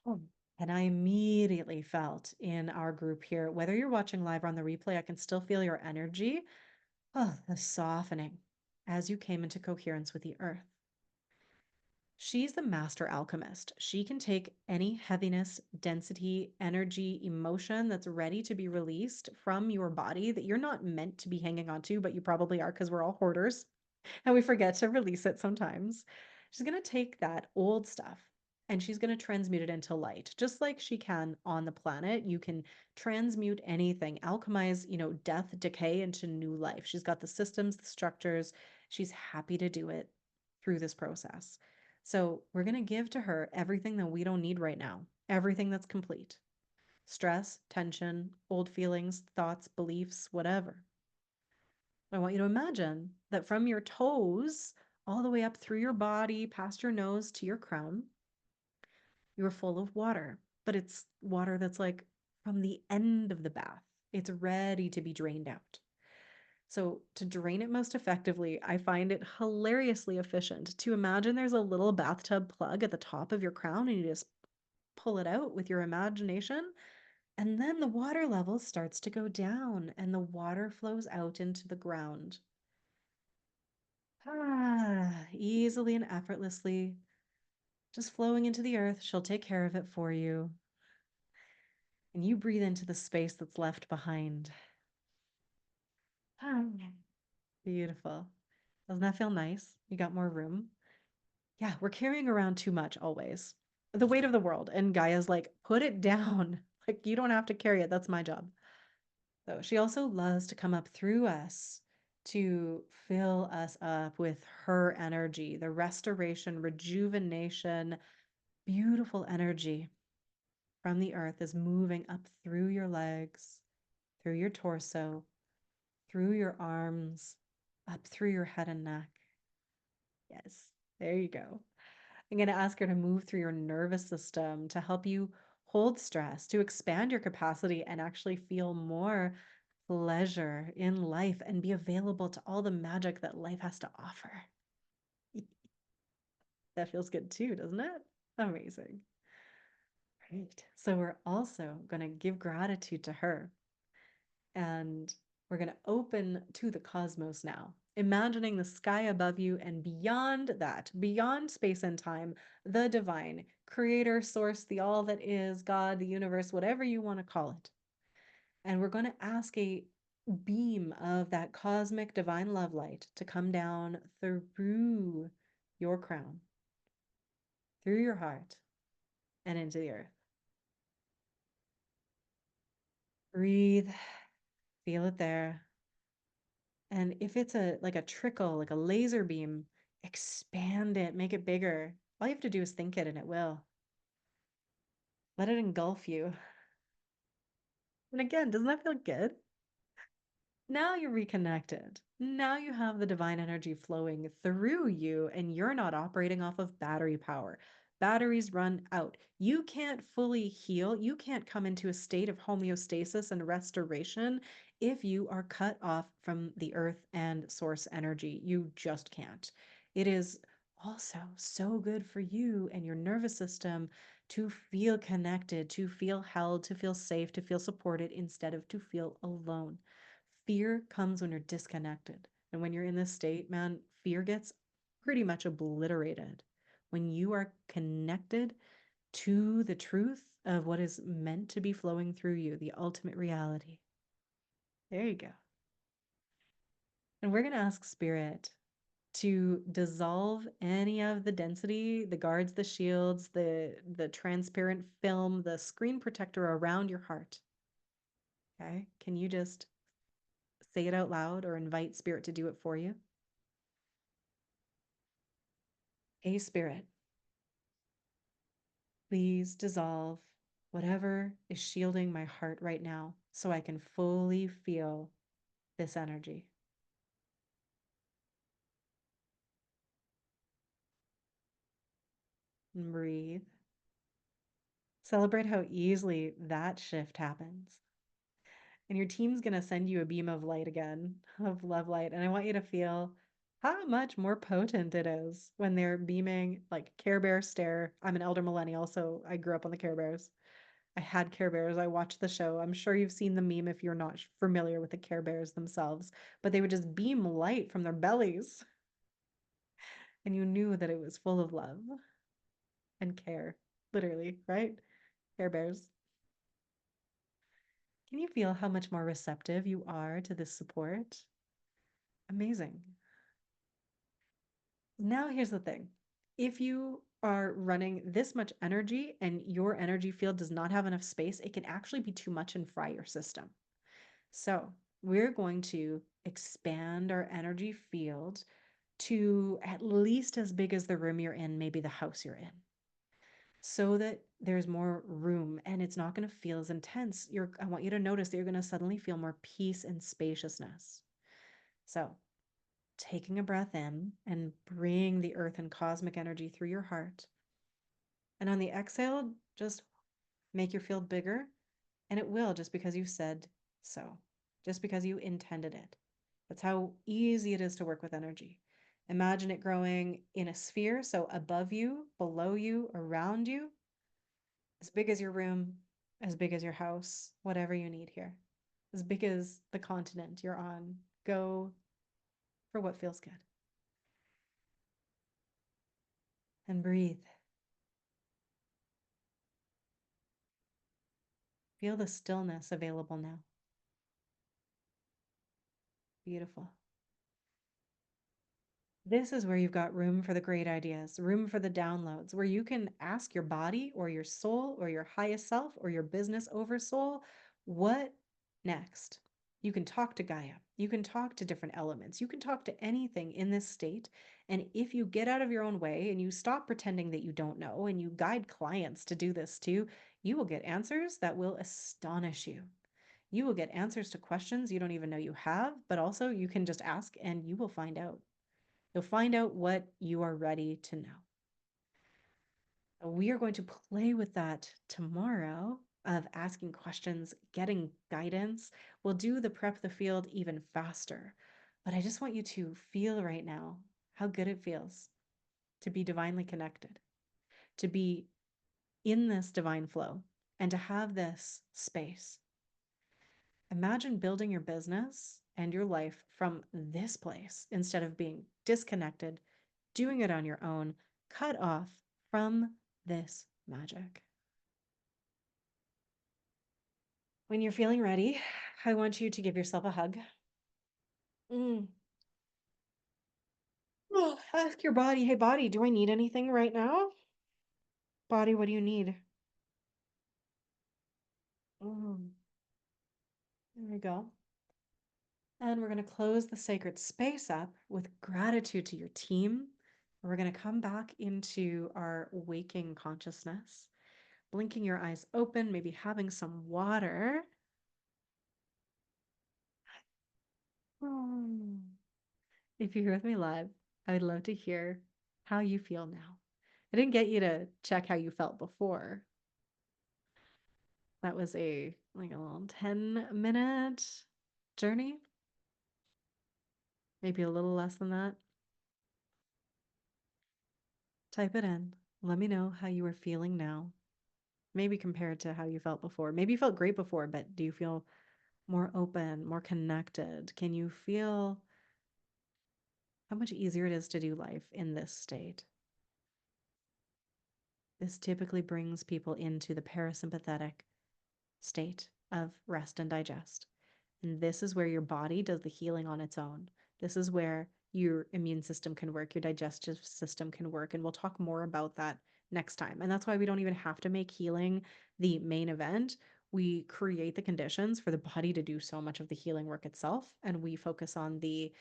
Oh. And I immediately felt in our group here, whether you're watching live or on the replay, I can still feel your energy, the softening as you came into coherence with the earth. She's the master alchemist. She can take any heaviness, density, energy, emotion that's ready to be released from your body that you're not meant to be hanging on to, but you probably are because we're all hoarders and we forget to release it sometimes. She's going to take that old stuff and she's going to transmute it into light. Just like she can on the planet, you can transmute anything, alchemize, death, decay into new life. She's got the systems, the structures. She's happy to do it through this process. So, we're going to give to her everything that we don't need right now, everything that's complete: stress, tension, old feelings, thoughts, beliefs, whatever. I want you to imagine that from your toes all the way up through your body, past your nose to your crown, you're full of water, but it's water that's like from the end of the bath. It's ready to be drained out. So, to drain it most effectively, I find it hilariously efficient to imagine there's a little bathtub plug at the top of your crown and you just pull it out with your imagination. And then the water level starts to go down and the water flows out into the ground. Easily and effortlessly, just flowing into the earth. She'll take care of it for you. And you breathe into the space that's left behind. Ah, beautiful. Doesn't that feel nice? You got more room? Yeah, we're carrying around too much always. The weight of the world. And Gaia's like, put it down. Like, you don't have to carry it. That's my job. So she also loves to come up through us to fill us up with her energy, the restoration, rejuvenation, beautiful energy from the earth is moving up through your legs, through your torso, through your arms, up through your head and neck. Yes, there you go. I'm going to ask her to move through your nervous system to help you hold stress, to expand your capacity and actually feel more pleasure in life and be available to all the magic that life has to offer. That feels good too, doesn't it? Amazing. Great. So we're also going to give gratitude to her and we're going to open to the cosmos now, imagining the sky above you and beyond that, beyond space and time, the divine, creator, source, the all that is, God, the universe, whatever you want to call it. And we're going to ask a beam of that cosmic divine love light to come down through your crown, through your heart, and into the earth. Breathe, feel it there. And if it's like a trickle, like a laser beam, expand it, make it bigger. All you have to do is think it and it will. Let it engulf you. And again, doesn't that feel good? Now you're reconnected. Now you have the divine energy flowing through you, and you're not operating off of battery power. Batteries run out. You can't fully heal. You can't come into a state of homeostasis and restoration if you are cut off from the earth and source energy. You just can't. It is also so good for you and your nervous system to feel connected, to feel held, to feel safe, to feel supported instead of to feel alone. Fear comes when you're disconnected. And when you're in this state, man, fear gets pretty much obliterated. When you are connected to the truth of what is meant to be flowing through you, the ultimate reality. There you go. And we're going to ask Spirit to dissolve any of the density, the guards, the shields, the transparent film, the screen protector around your heart. Okay? Can you just say it out loud or invite Spirit to do it for you? Hey, Spirit, please dissolve whatever is shielding my heart right now so I can fully feel this energy. And breathe. Celebrate how easily that shift happens. And your team's going to send you a beam of light again, of love light. And I want you to feel how much more potent it is when they're beaming like Care Bear stare. I'm an elder millennial, so I grew up on the Care Bears. I had Care Bears. I watched the show. I'm sure you've seen the meme if you're not familiar with the Care Bears themselves, but they would just beam light from their bellies, and you knew that it was full of love. and care, literally, right? Care Bears. Can you feel how much more receptive you are to this support? Amazing. Now, here's the thing. If you are running this much energy and your energy field does not have enough space, it can actually be too much and fry your system. So, we're going to expand our energy field to at least as big as the room you're in, maybe the house you're in, so that there's more room and it's not going to feel as intense. I want you to notice that you're going to suddenly feel more peace and spaciousness. So, taking a breath in and bringing the earth and cosmic energy through your heart. And on the exhale, just make your field bigger. And it will just because you said so, just because you intended it. That's how easy it is to work with energy. Imagine it growing in a sphere, so above you, below you, around you, as big as your room, as big as your house, whatever you need here, as big as the continent you're on. Go for what feels good. And breathe. Feel the stillness available now. Beautiful. This is where you've got room for the great ideas, room for the downloads, where you can ask your body or your soul or your highest self or your business oversoul, what next? You can talk to Gaia. You can talk to different elements. You can talk to anything in this state. And if you get out of your own way and you stop pretending that you don't know and you guide clients to do this too, you will get answers that will astonish you. You will get answers to questions you don't even know you have, but also you can just ask and you will find out. You'll find out what you are ready to know. We are going to play with that tomorrow of asking questions, getting guidance. We'll do the prep the field even faster. But I just want you to feel right now how good it feels to be divinely connected, to be in this divine flow, and to have this space. Imagine building your business and your life from this place instead of being disconnected, doing it on your own, cut off from this magic. When you're feeling ready, I want you to give yourself a hug. Mm. Oh, ask your body, hey, body, do I need anything right now? Body, what do you need? Mm. There we go. And we're going to close the sacred space up with gratitude to your team. We're going to come back into our waking consciousness, blinking your eyes open, maybe having some water. Mm. If you're with me live, I would love to hear how you feel now. I didn't get you to check how you felt before. That was a like a little 10-minute journey, maybe a little less than that. Type it in. Let me know how you are feeling now. Maybe compared to how you felt before. Maybe you felt great before, but do you feel more open, more connected? Can you feel how much easier it is to do life in this state? This typically brings people into the parasympathetic state of rest and digest. And this is where your body does the healing on its own. This is where your immune system can work, your digestive system can work. And we'll talk more about that next time. And that's why we don't even have to make healing the main event. We create the conditions for the body to do so much of the healing work itself. And we focus on the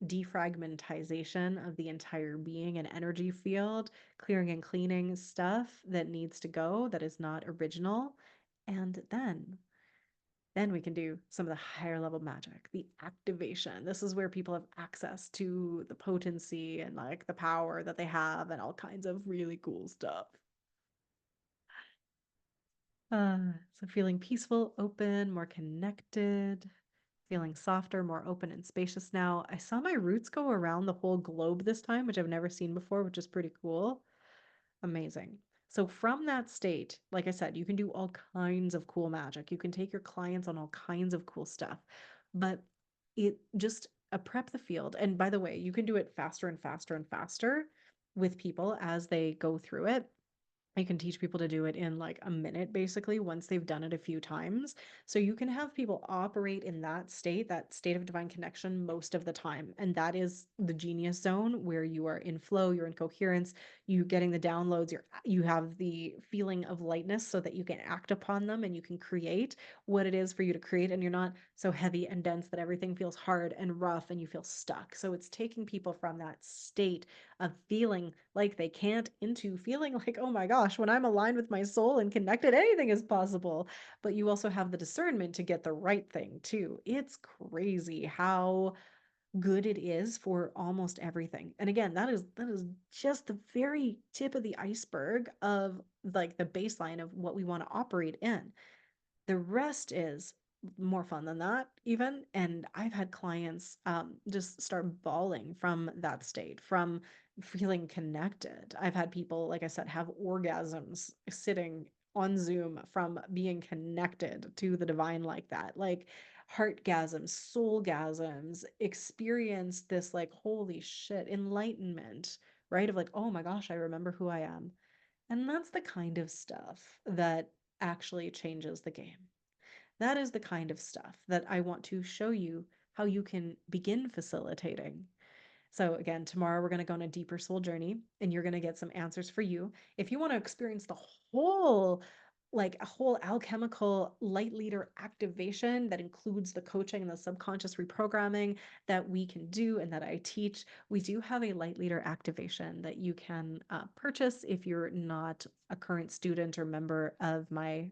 defragmentization of the entire being and energy field, clearing and cleaning stuff that needs to go, that is not original. And then we can do some of the higher level magic, the activation. This is where people have access to the potency and like the power that they have and all kinds of really cool stuff. So feeling peaceful, open, more connected, feeling softer, more open and spacious now. I saw my roots go around the whole globe this time, which I've never seen before, which is pretty cool. Amazing. So from that state, like I said, you can do all kinds of cool magic. You can take your clients on all kinds of cool stuff. But it just prep the field. And by the way, you can do it faster and faster and faster with people as they go through it. I can teach people to do it in like a minute, basically, once they've done it a few times. So you can have people operate in that state of divine connection most of the time. And that is the genius zone where you are in flow, you're in coherence, you getting the downloads, you have the feeling of lightness so that you can act upon them and you can create what it is for you to create. And you're not so heavy and dense that everything feels hard and rough and you feel stuck. So it's taking people from that state of feeling like they can't into feeling like, oh my gosh, when I'm aligned with my soul and connected, anything is possible. But you also have the discernment to get the right thing too. It's crazy how good it is for almost everything. And again, that is just the very tip of the iceberg of like the baseline of what we want to operate in. The rest is more fun than that, even. And I've had clients just start bawling from that state, from feeling connected. I've had people, like I said, have orgasms sitting on Zoom from being connected to the divine like that. Like heartgasms, soulgasms, experience this like, holy shit, enlightenment, right? Of like, oh my gosh, I remember who I am. And that's the kind of stuff that actually changes the game. That is the kind of stuff that I want to show you how you can begin facilitating. So, again, tomorrow we're going to go on a deeper soul journey and you're going to get some answers for you. If you want to experience the whole, like a whole alchemical light leader activation that includes the coaching and the subconscious reprogramming that we can do and that I teach, we do have a light leader activation that you can purchase if you're not a current student or member of my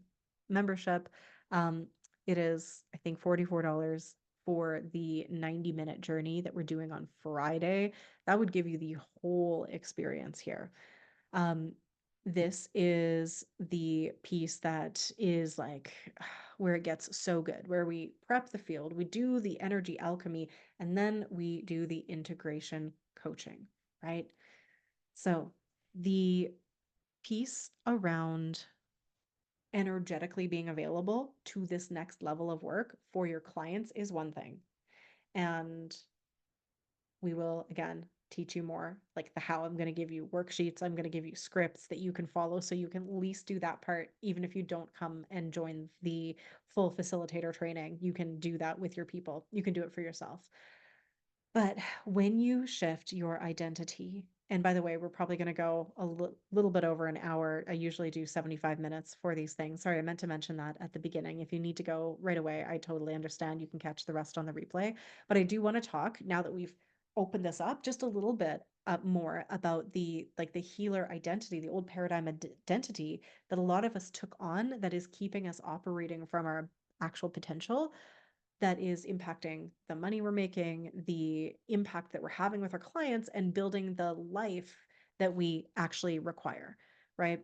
membership. Um, it is, I think, $44 for the 90-minute journey that we're doing on Friday. That would give you the whole experience here. Um, this is the piece that is like where it gets so good, where we prep the field, we do the energy alchemy, and then we do the integration coaching, right? So the piece around energetically being available to this next level of work for your clients is one thing. And we will again teach you more like the how. I'm going to give you worksheets, I'm going to give you scripts that you can follow so you can at least do that part. Even if you don't come and join the full facilitator training, you can do that with your people, you can do it for yourself. But when you shift your identity, and by the way, we're probably going to go a little bit over an hour. I usually do 75 minutes for these things. Sorry, I meant to mention that at the beginning. If you need to go right away, I totally understand. You can catch the rest on the replay. But I do want to talk now that we've opened this up just a little bit more about the like the healer identity, the old paradigm identity that a lot of us took on that is keeping us operating from our actual potential, that is impacting the money we're making, the impact that we're having with our clients, and building the life that we actually require, right?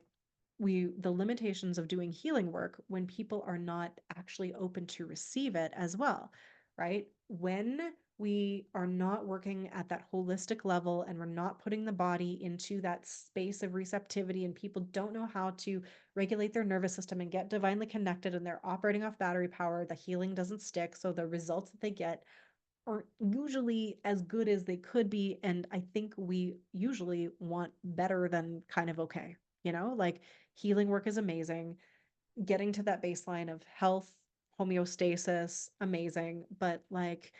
The limitations of doing healing work when people are not actually open to receive it as well, right? When we are not working at that holistic level and we're not putting the body into that space of receptivity, and people don't know how to regulate their nervous system and get divinely connected, and they're operating off battery power, the healing doesn't stick. So the results that they get aren't usually as good as they could be. And I think we usually want better than kind of okay. Like healing work is amazing. Getting to that baseline of health, homeostasis, amazing. But like,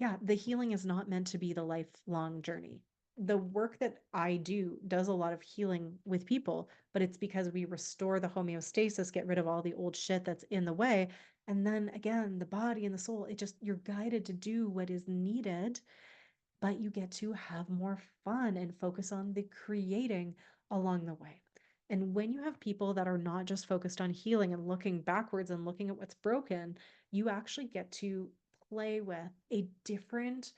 yeah, the healing is not meant to be the lifelong journey. The work that I do does a lot of healing with people, but it's because we restore the homeostasis, get rid of all the old shit that's in the way. And then again, the body and the soul, you're guided to do what is needed, but you get to have more fun and focus on the creating along the way. And when you have people that are not just focused on healing and looking backwards and looking at what's broken, you actually get to play with a different,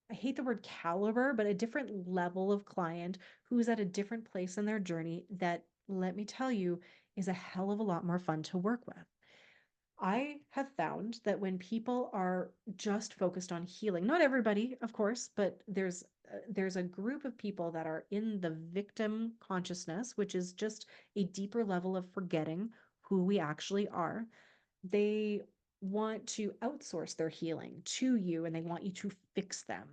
I hate the word caliber, but a different level of client who's at a different place in their journey that, let me tell you, is a hell of a lot more fun to work with. I have found that when people are just focused on healing, not everybody, of course, but there's a group of people that are in the victim consciousness, which is just a deeper level of forgetting who we actually are. They want to outsource their healing to you and they want you to fix them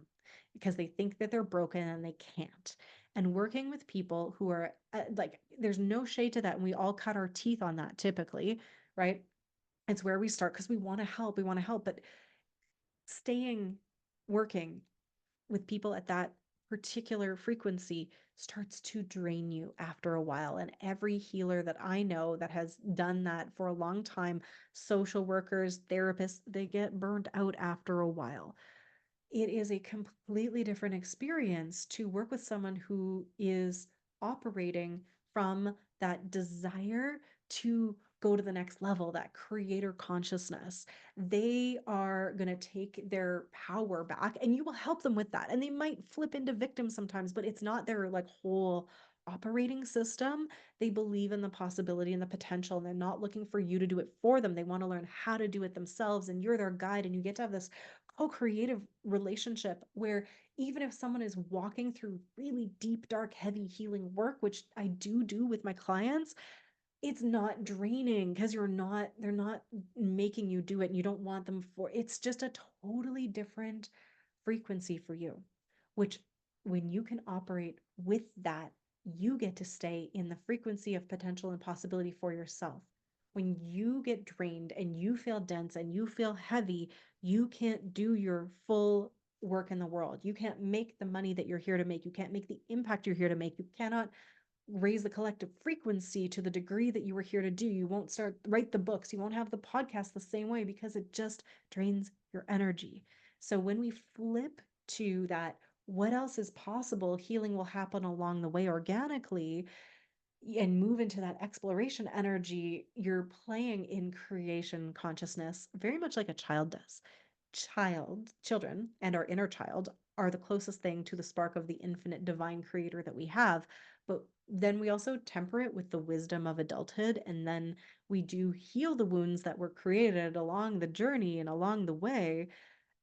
because they think that they're broken and they can't. and working with people who are like, there's no shade to that. And we all cut our teeth on that typically, right? It's where we start because we want to help, but staying working with people at that particular frequency starts to drain you after a while. And every healer that I know that has done that for a long time, social workers, therapists, they get burned out after a while. It is a completely different experience to work with someone who is operating from that desire to go to the next level, that creator consciousness. They are going to take their power back and you will help them with that. And they might flip into victims sometimes, but it's not their like whole operating system. They believe in the possibility and the potential, and they're not looking for you to do it for them. They want to learn how to do it themselves, and you're their guide, and you get to have this co-creative relationship where even if someone is walking through really deep, dark, heavy healing work, which I do with my clients, it's not draining because they're not making you do it and you don't want them for it's just a totally different frequency for you, which when you can operate with that, you get to stay in the frequency of potential and possibility for yourself. When you get drained and you feel dense and you feel heavy, you can't do your full work in the world. You can't make the money that you're here to make. You can't make the impact you're here to make. You cannot raise the collective frequency to the degree that you were here to do. You won't start write the books. You won't have the podcast the same way because it just drains your energy. So when we flip to that, what else is possible? Healing will happen along the way organically and move into that exploration energy. You're playing in creation consciousness very much like a child does. Children, and our inner child are the closest thing to the spark of the infinite divine creator that we have. But then we also temper it with the wisdom of adulthood. And then we do heal the wounds that were created along the journey and along the way.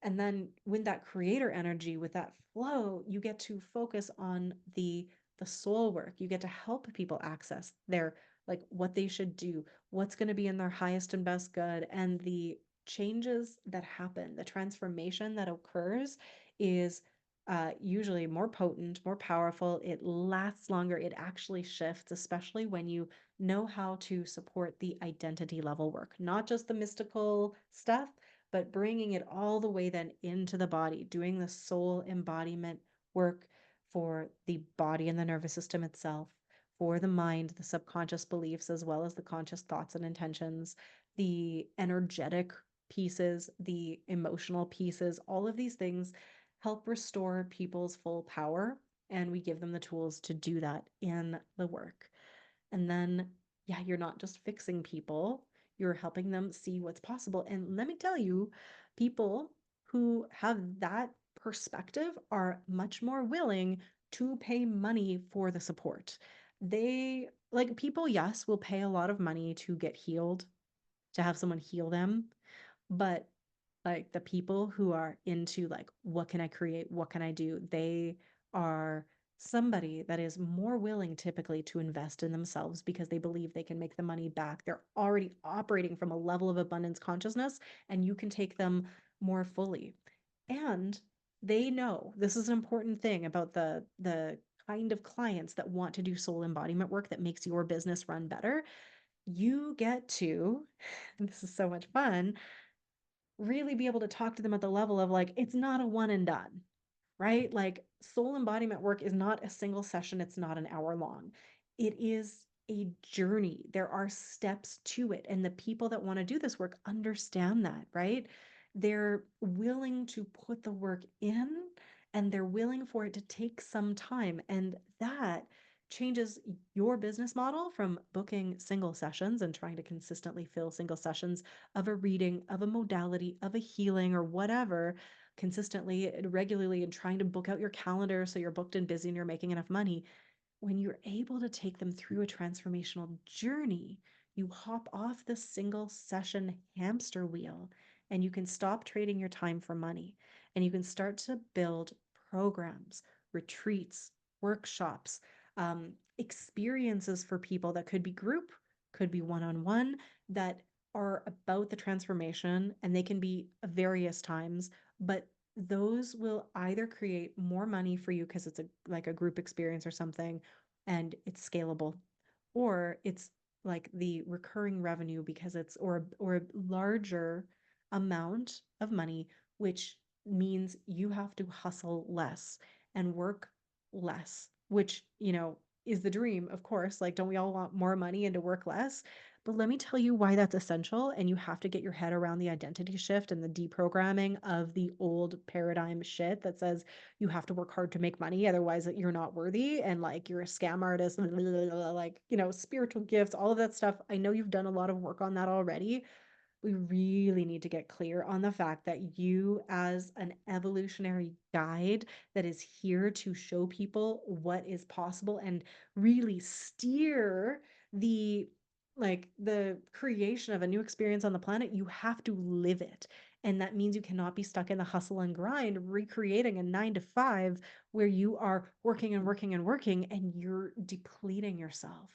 And then with that creator energy, with that flow, you get to focus on the soul work. You get to help people access their like what they should do, what's going to be in their highest and best good, and the changes that happen, the transformation that occurs is usually more potent, more powerful. It lasts longer. It actually shifts, especially when you know how to support the identity level work, not just the mystical stuff, but bringing it all the way then into the body, doing the soul embodiment work for the body and the nervous system itself, for the mind, the subconscious beliefs, as well as the conscious thoughts and intentions, the energetic pieces, the emotional pieces, all of these things help restore people's full power. And we give them the tools to do that in the work. And then, yeah, you're not just fixing people, you're helping them see what's possible. And let me tell you, people who have that perspective are much more willing to pay money for the support. They, like people, yes, will pay a lot of money to get healed, to have someone heal them. But like the people who are into like what can I create, what can I do, they are somebody that is more willing typically to invest in themselves because they believe they can make the money back. They're already operating from a level of abundance consciousness, and you can take them more fully. And they know this is an important thing about the kind of clients that want to do soul embodiment work that makes your business run better. You get to, this is so much fun, really be able to talk to them at the level of like, it's not a one and done, right? Like soul embodiment work is not a single session, it's not an hour long. It is a journey. There are steps to it. And the people that want to do this work understand that, right? They're willing to put the work in and they're willing for it to take some time. And that changes your business model from booking single sessions and trying to consistently fill single sessions of a reading, of a modality, of a healing, or whatever consistently and regularly, and trying to book out your calendar so you're booked and busy and you're making enough money. When you're able to take them through a transformational journey, you hop off the single session hamster wheel and you can stop trading your time for money, and you can start to build programs, retreats, workshops, experiences for people that could be group, could be one on one, that are about the transformation, and they can be various times, but those will either create more money for you because it's a like a group experience or something and it's scalable, or it's like the recurring revenue because it's or a larger amount of money, which means you have to hustle less and work less, which, is the dream, of course. Like, don't we all want more money and to work less? But let me tell you why that's essential. And you have to get your head around the identity shift and the deprogramming of the old paradigm shit that says you have to work hard to make money. Otherwise, you're not worthy. And like, you're a scam artist, like, spiritual gifts, all of that stuff. I know you've done a lot of work on that already. We really need to get clear on the fact that you, as an evolutionary guide that is here to show people what is possible and really steer the the creation of a new experience on the planet, you have to live it. And that means you cannot be stuck in the hustle and grind, recreating a 9 to 5 where you are working and working and working and you're depleting yourself.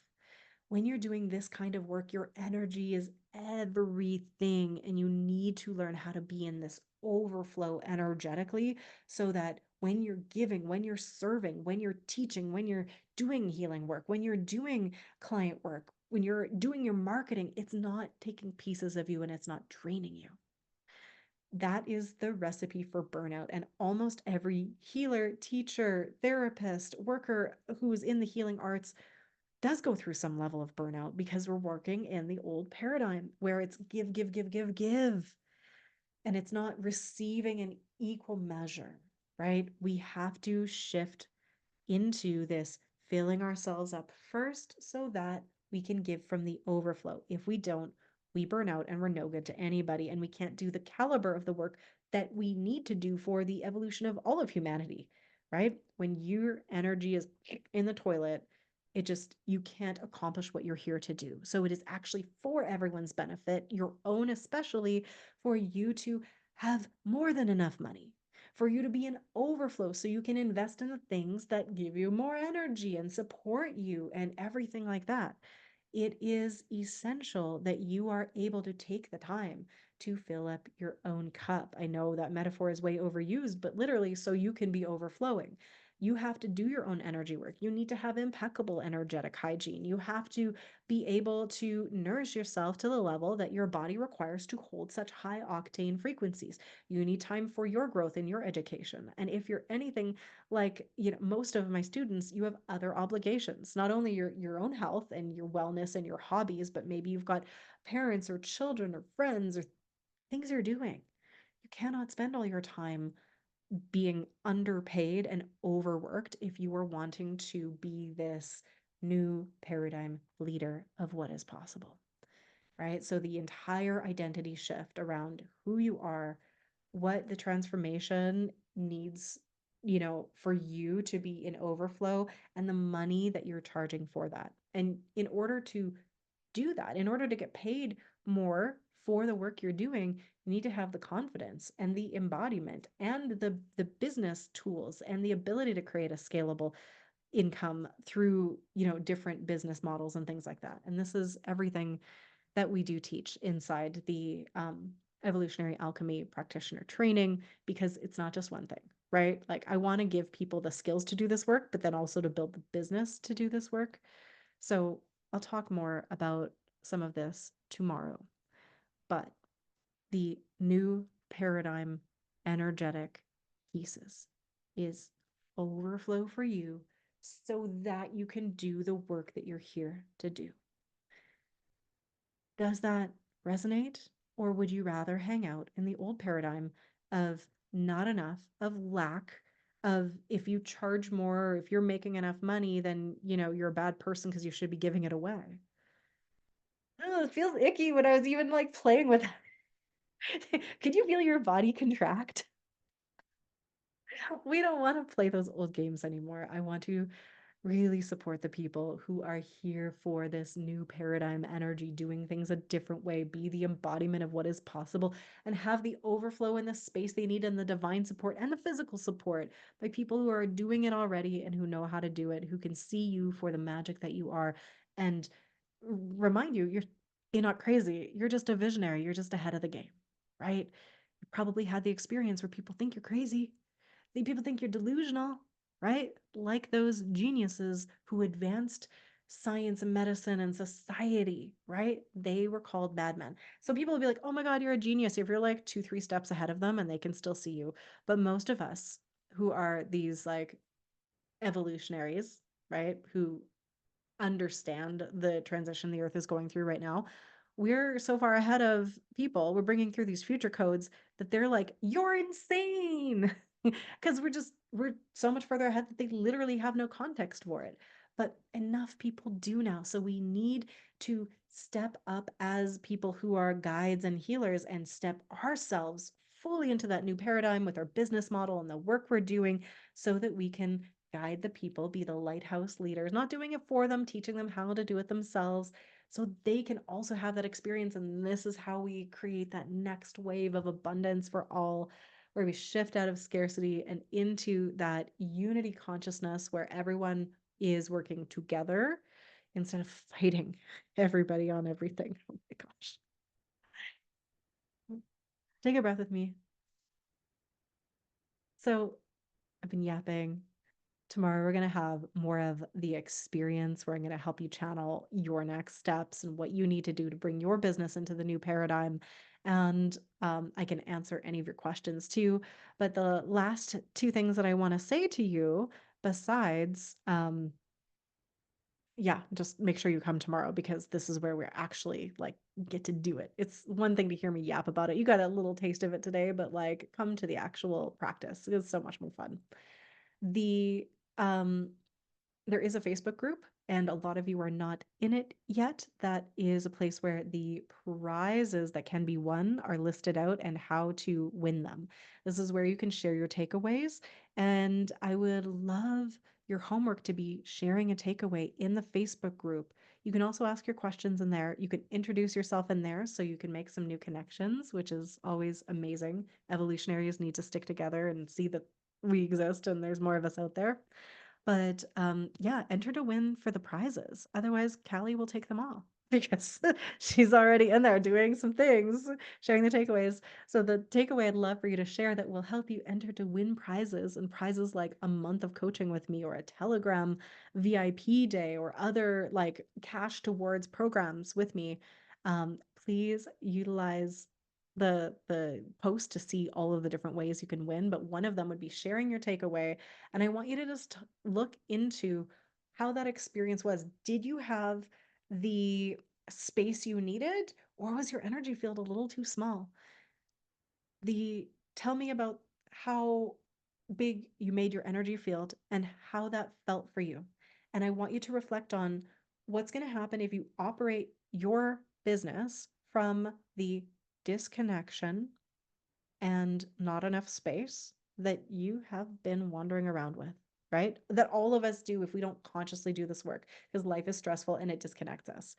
When you're doing this kind of work, your energy is everything, and you need to learn how to be in this overflow energetically so that when you're giving, when you're serving, when you're teaching, when you're doing healing work, when you're doing client work, when you're doing your marketing, it's not taking pieces of you and it's not draining you. That is the recipe for burnout. And almost every healer, teacher, therapist, worker who's in the healing arts does go through some level of burnout because we're working in the old paradigm where it's give, give, give, give, give. And it's not receiving an equal measure, right? We have to shift into this filling ourselves up first so that we can give from the overflow. If we don't, we burn out and we're no good to anybody, and we can't do the caliber of the work that we need to do for the evolution of all of humanity, right? When your energy is in the toilet, you can't accomplish what you're here to do. So it is actually for everyone's benefit, your own especially, for you to have more than enough money, for you to be in overflow so you can invest in the things that give you more energy and support you and everything like that. It is essential that you are able to take the time to fill up your own cup. I know that metaphor is way overused, but literally, so you can be overflowing. You have to do your own energy work. You need to have impeccable energetic hygiene. You have to be able to nourish yourself to the level that your body requires to hold such high octane frequencies. You need time for your growth and your education. And if you're anything like, most of my students, you have other obligations, not only your own health and your wellness and your hobbies, but maybe you've got parents or children or friends or things you're doing. You cannot spend all your time being underpaid and overworked if you are wanting to be this new paradigm leader of what is possible, right? So the entire identity shift around who you are, what the transformation needs, for you to be in overflow, and the money that you're charging for that. And in order to do that, in order to get paid more for the work you're doing, you need to have the confidence and the embodiment and the business tools and the ability to create a scalable income through, different business models and things like that. And this is everything that we do teach inside the evolutionary alchemy practitioner training, because it's not just one thing, right? Like, I want to give people the skills to do this work, but then also to build the business to do this work. So I'll talk more about some of this tomorrow. But the new paradigm energetic pieces is overflow for you so that you can do the work that you're here to do. Does that resonate? Or would you rather hang out in the old paradigm of not enough, of lack, of if you charge more, or if you're making enough money, then, you're a bad person because you should be giving it away? Oh, it feels icky when I was even like playing with it. Could you feel your body contract? We don't want to play those old games anymore. I want to really support the people who are here for this new paradigm energy, doing things a different way, be the embodiment of what is possible, and have the overflow in the space they need, and the divine support and the physical support by people who are doing it already and who know how to do it, who can see you for the magic that you are, and remind you you're not crazy. You're just a visionary. You're just ahead of the game, right? probably had the experience where people think you're crazy. People think you're delusional, right? Like those geniuses who advanced science and medicine and society, right? They were called madmen. So people will be like, oh my God, you're a genius if you're like two, three steps ahead of them and they can still see you. But most of us who are these like evolutionaries, right? Who understand the transition the earth is going through right now. We're so far ahead of people. We're bringing through these future codes that they're like, you're insane. Because we're so much further ahead that they literally have no context for it. But enough people do now. So we need to step up as people who are guides and healers and step ourselves fully into that new paradigm with our business model and the work we're doing so that we can guide the people, be the lighthouse leaders, not doing it for them, teaching them how to do it themselves so they can also have that experience. And this is how we create that next wave of abundance for all, where we shift out of scarcity and into that unity consciousness where everyone is working together instead of fighting everybody on everything. Oh my gosh. Take a breath with me. So I've been yapping. Tomorrow, we're going to have more of the experience where I'm going to help you channel your next steps and what you need to do to bring your business into the new paradigm. And I can answer any of your questions too. But the last two things that I want to say to you, besides, yeah, just make sure you come tomorrow because this is where we're actually like get to do it. It's one thing to hear me yap about it. You got a little taste of it today, but like come to the actual practice. It's so much more fun. The um there is a Facebook group, and a lot of you are not in it yet. That is a place where the prizes that can be won are listed out and how to win them. This is where you can share your takeaways, and I would love your homework to be sharing a takeaway in the Facebook group. You can also ask your questions in there. You can introduce yourself in there so you can make some new connections, which is always amazing. Evolutionaries need to stick together and see that we exist and there's more of us out there. But yeah, enter to win for the prizes. Otherwise, Callie will take them all because she's already in there doing some things, sharing the takeaways. So the takeaway I'd love for you to share that will help you enter to win prizes, and prizes like a month of coaching with me or a Telegram VIP day or other like cash towards programs with me. Please utilize the post to see all of the different ways you can win, but one of them would be sharing your takeaway. And I want you to just look into how that experience was. Did you have the space you needed, or was your energy field a little too small? The Tell me about how big you made your energy field and how that felt for you. And I want you to reflect on what's going to happen if you operate your business from the disconnection and not enough space that you have been wandering around with, right? That all of us do if we don't consciously do this work because life is stressful and it disconnects us.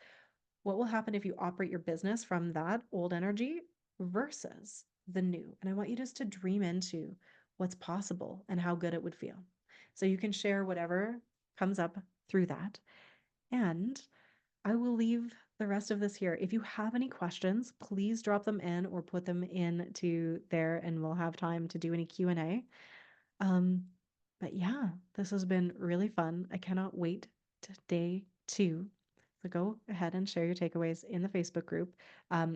What will happen if you operate your business from that old energy versus the new? And I want you just to dream into what's possible and how good it would feel. So you can share whatever comes up through that. And I will leave the rest of this here. If you have any questions, please drop them in or put them into there and we'll have time to do any Q&A. Um, but yeah, this has been really fun. I cannot wait to day 2. So go ahead and share your takeaways in the Facebook group.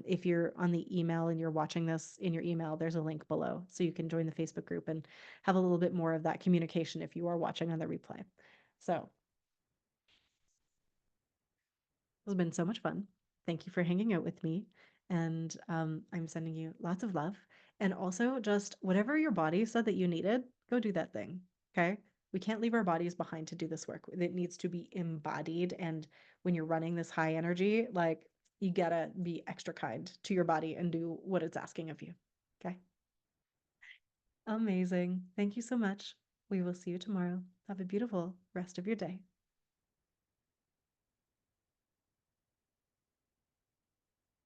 If you're on the email and you're watching this in your email, there's a link below so you can join the Facebook group and have a little bit more of that communication if you are watching on the replay. So has been so much fun. Thank you for hanging out with me. And I'm sending you lots of love. And also, just whatever your body said that you needed, go do that thing. Okay. We can't leave our bodies behind to do this work. It needs to be embodied. And when you're running this high energy, like you gotta be extra kind to your body and do what it's asking of you. Okay. Amazing. Thank you so much. We will see you tomorrow. Have a beautiful rest of your day.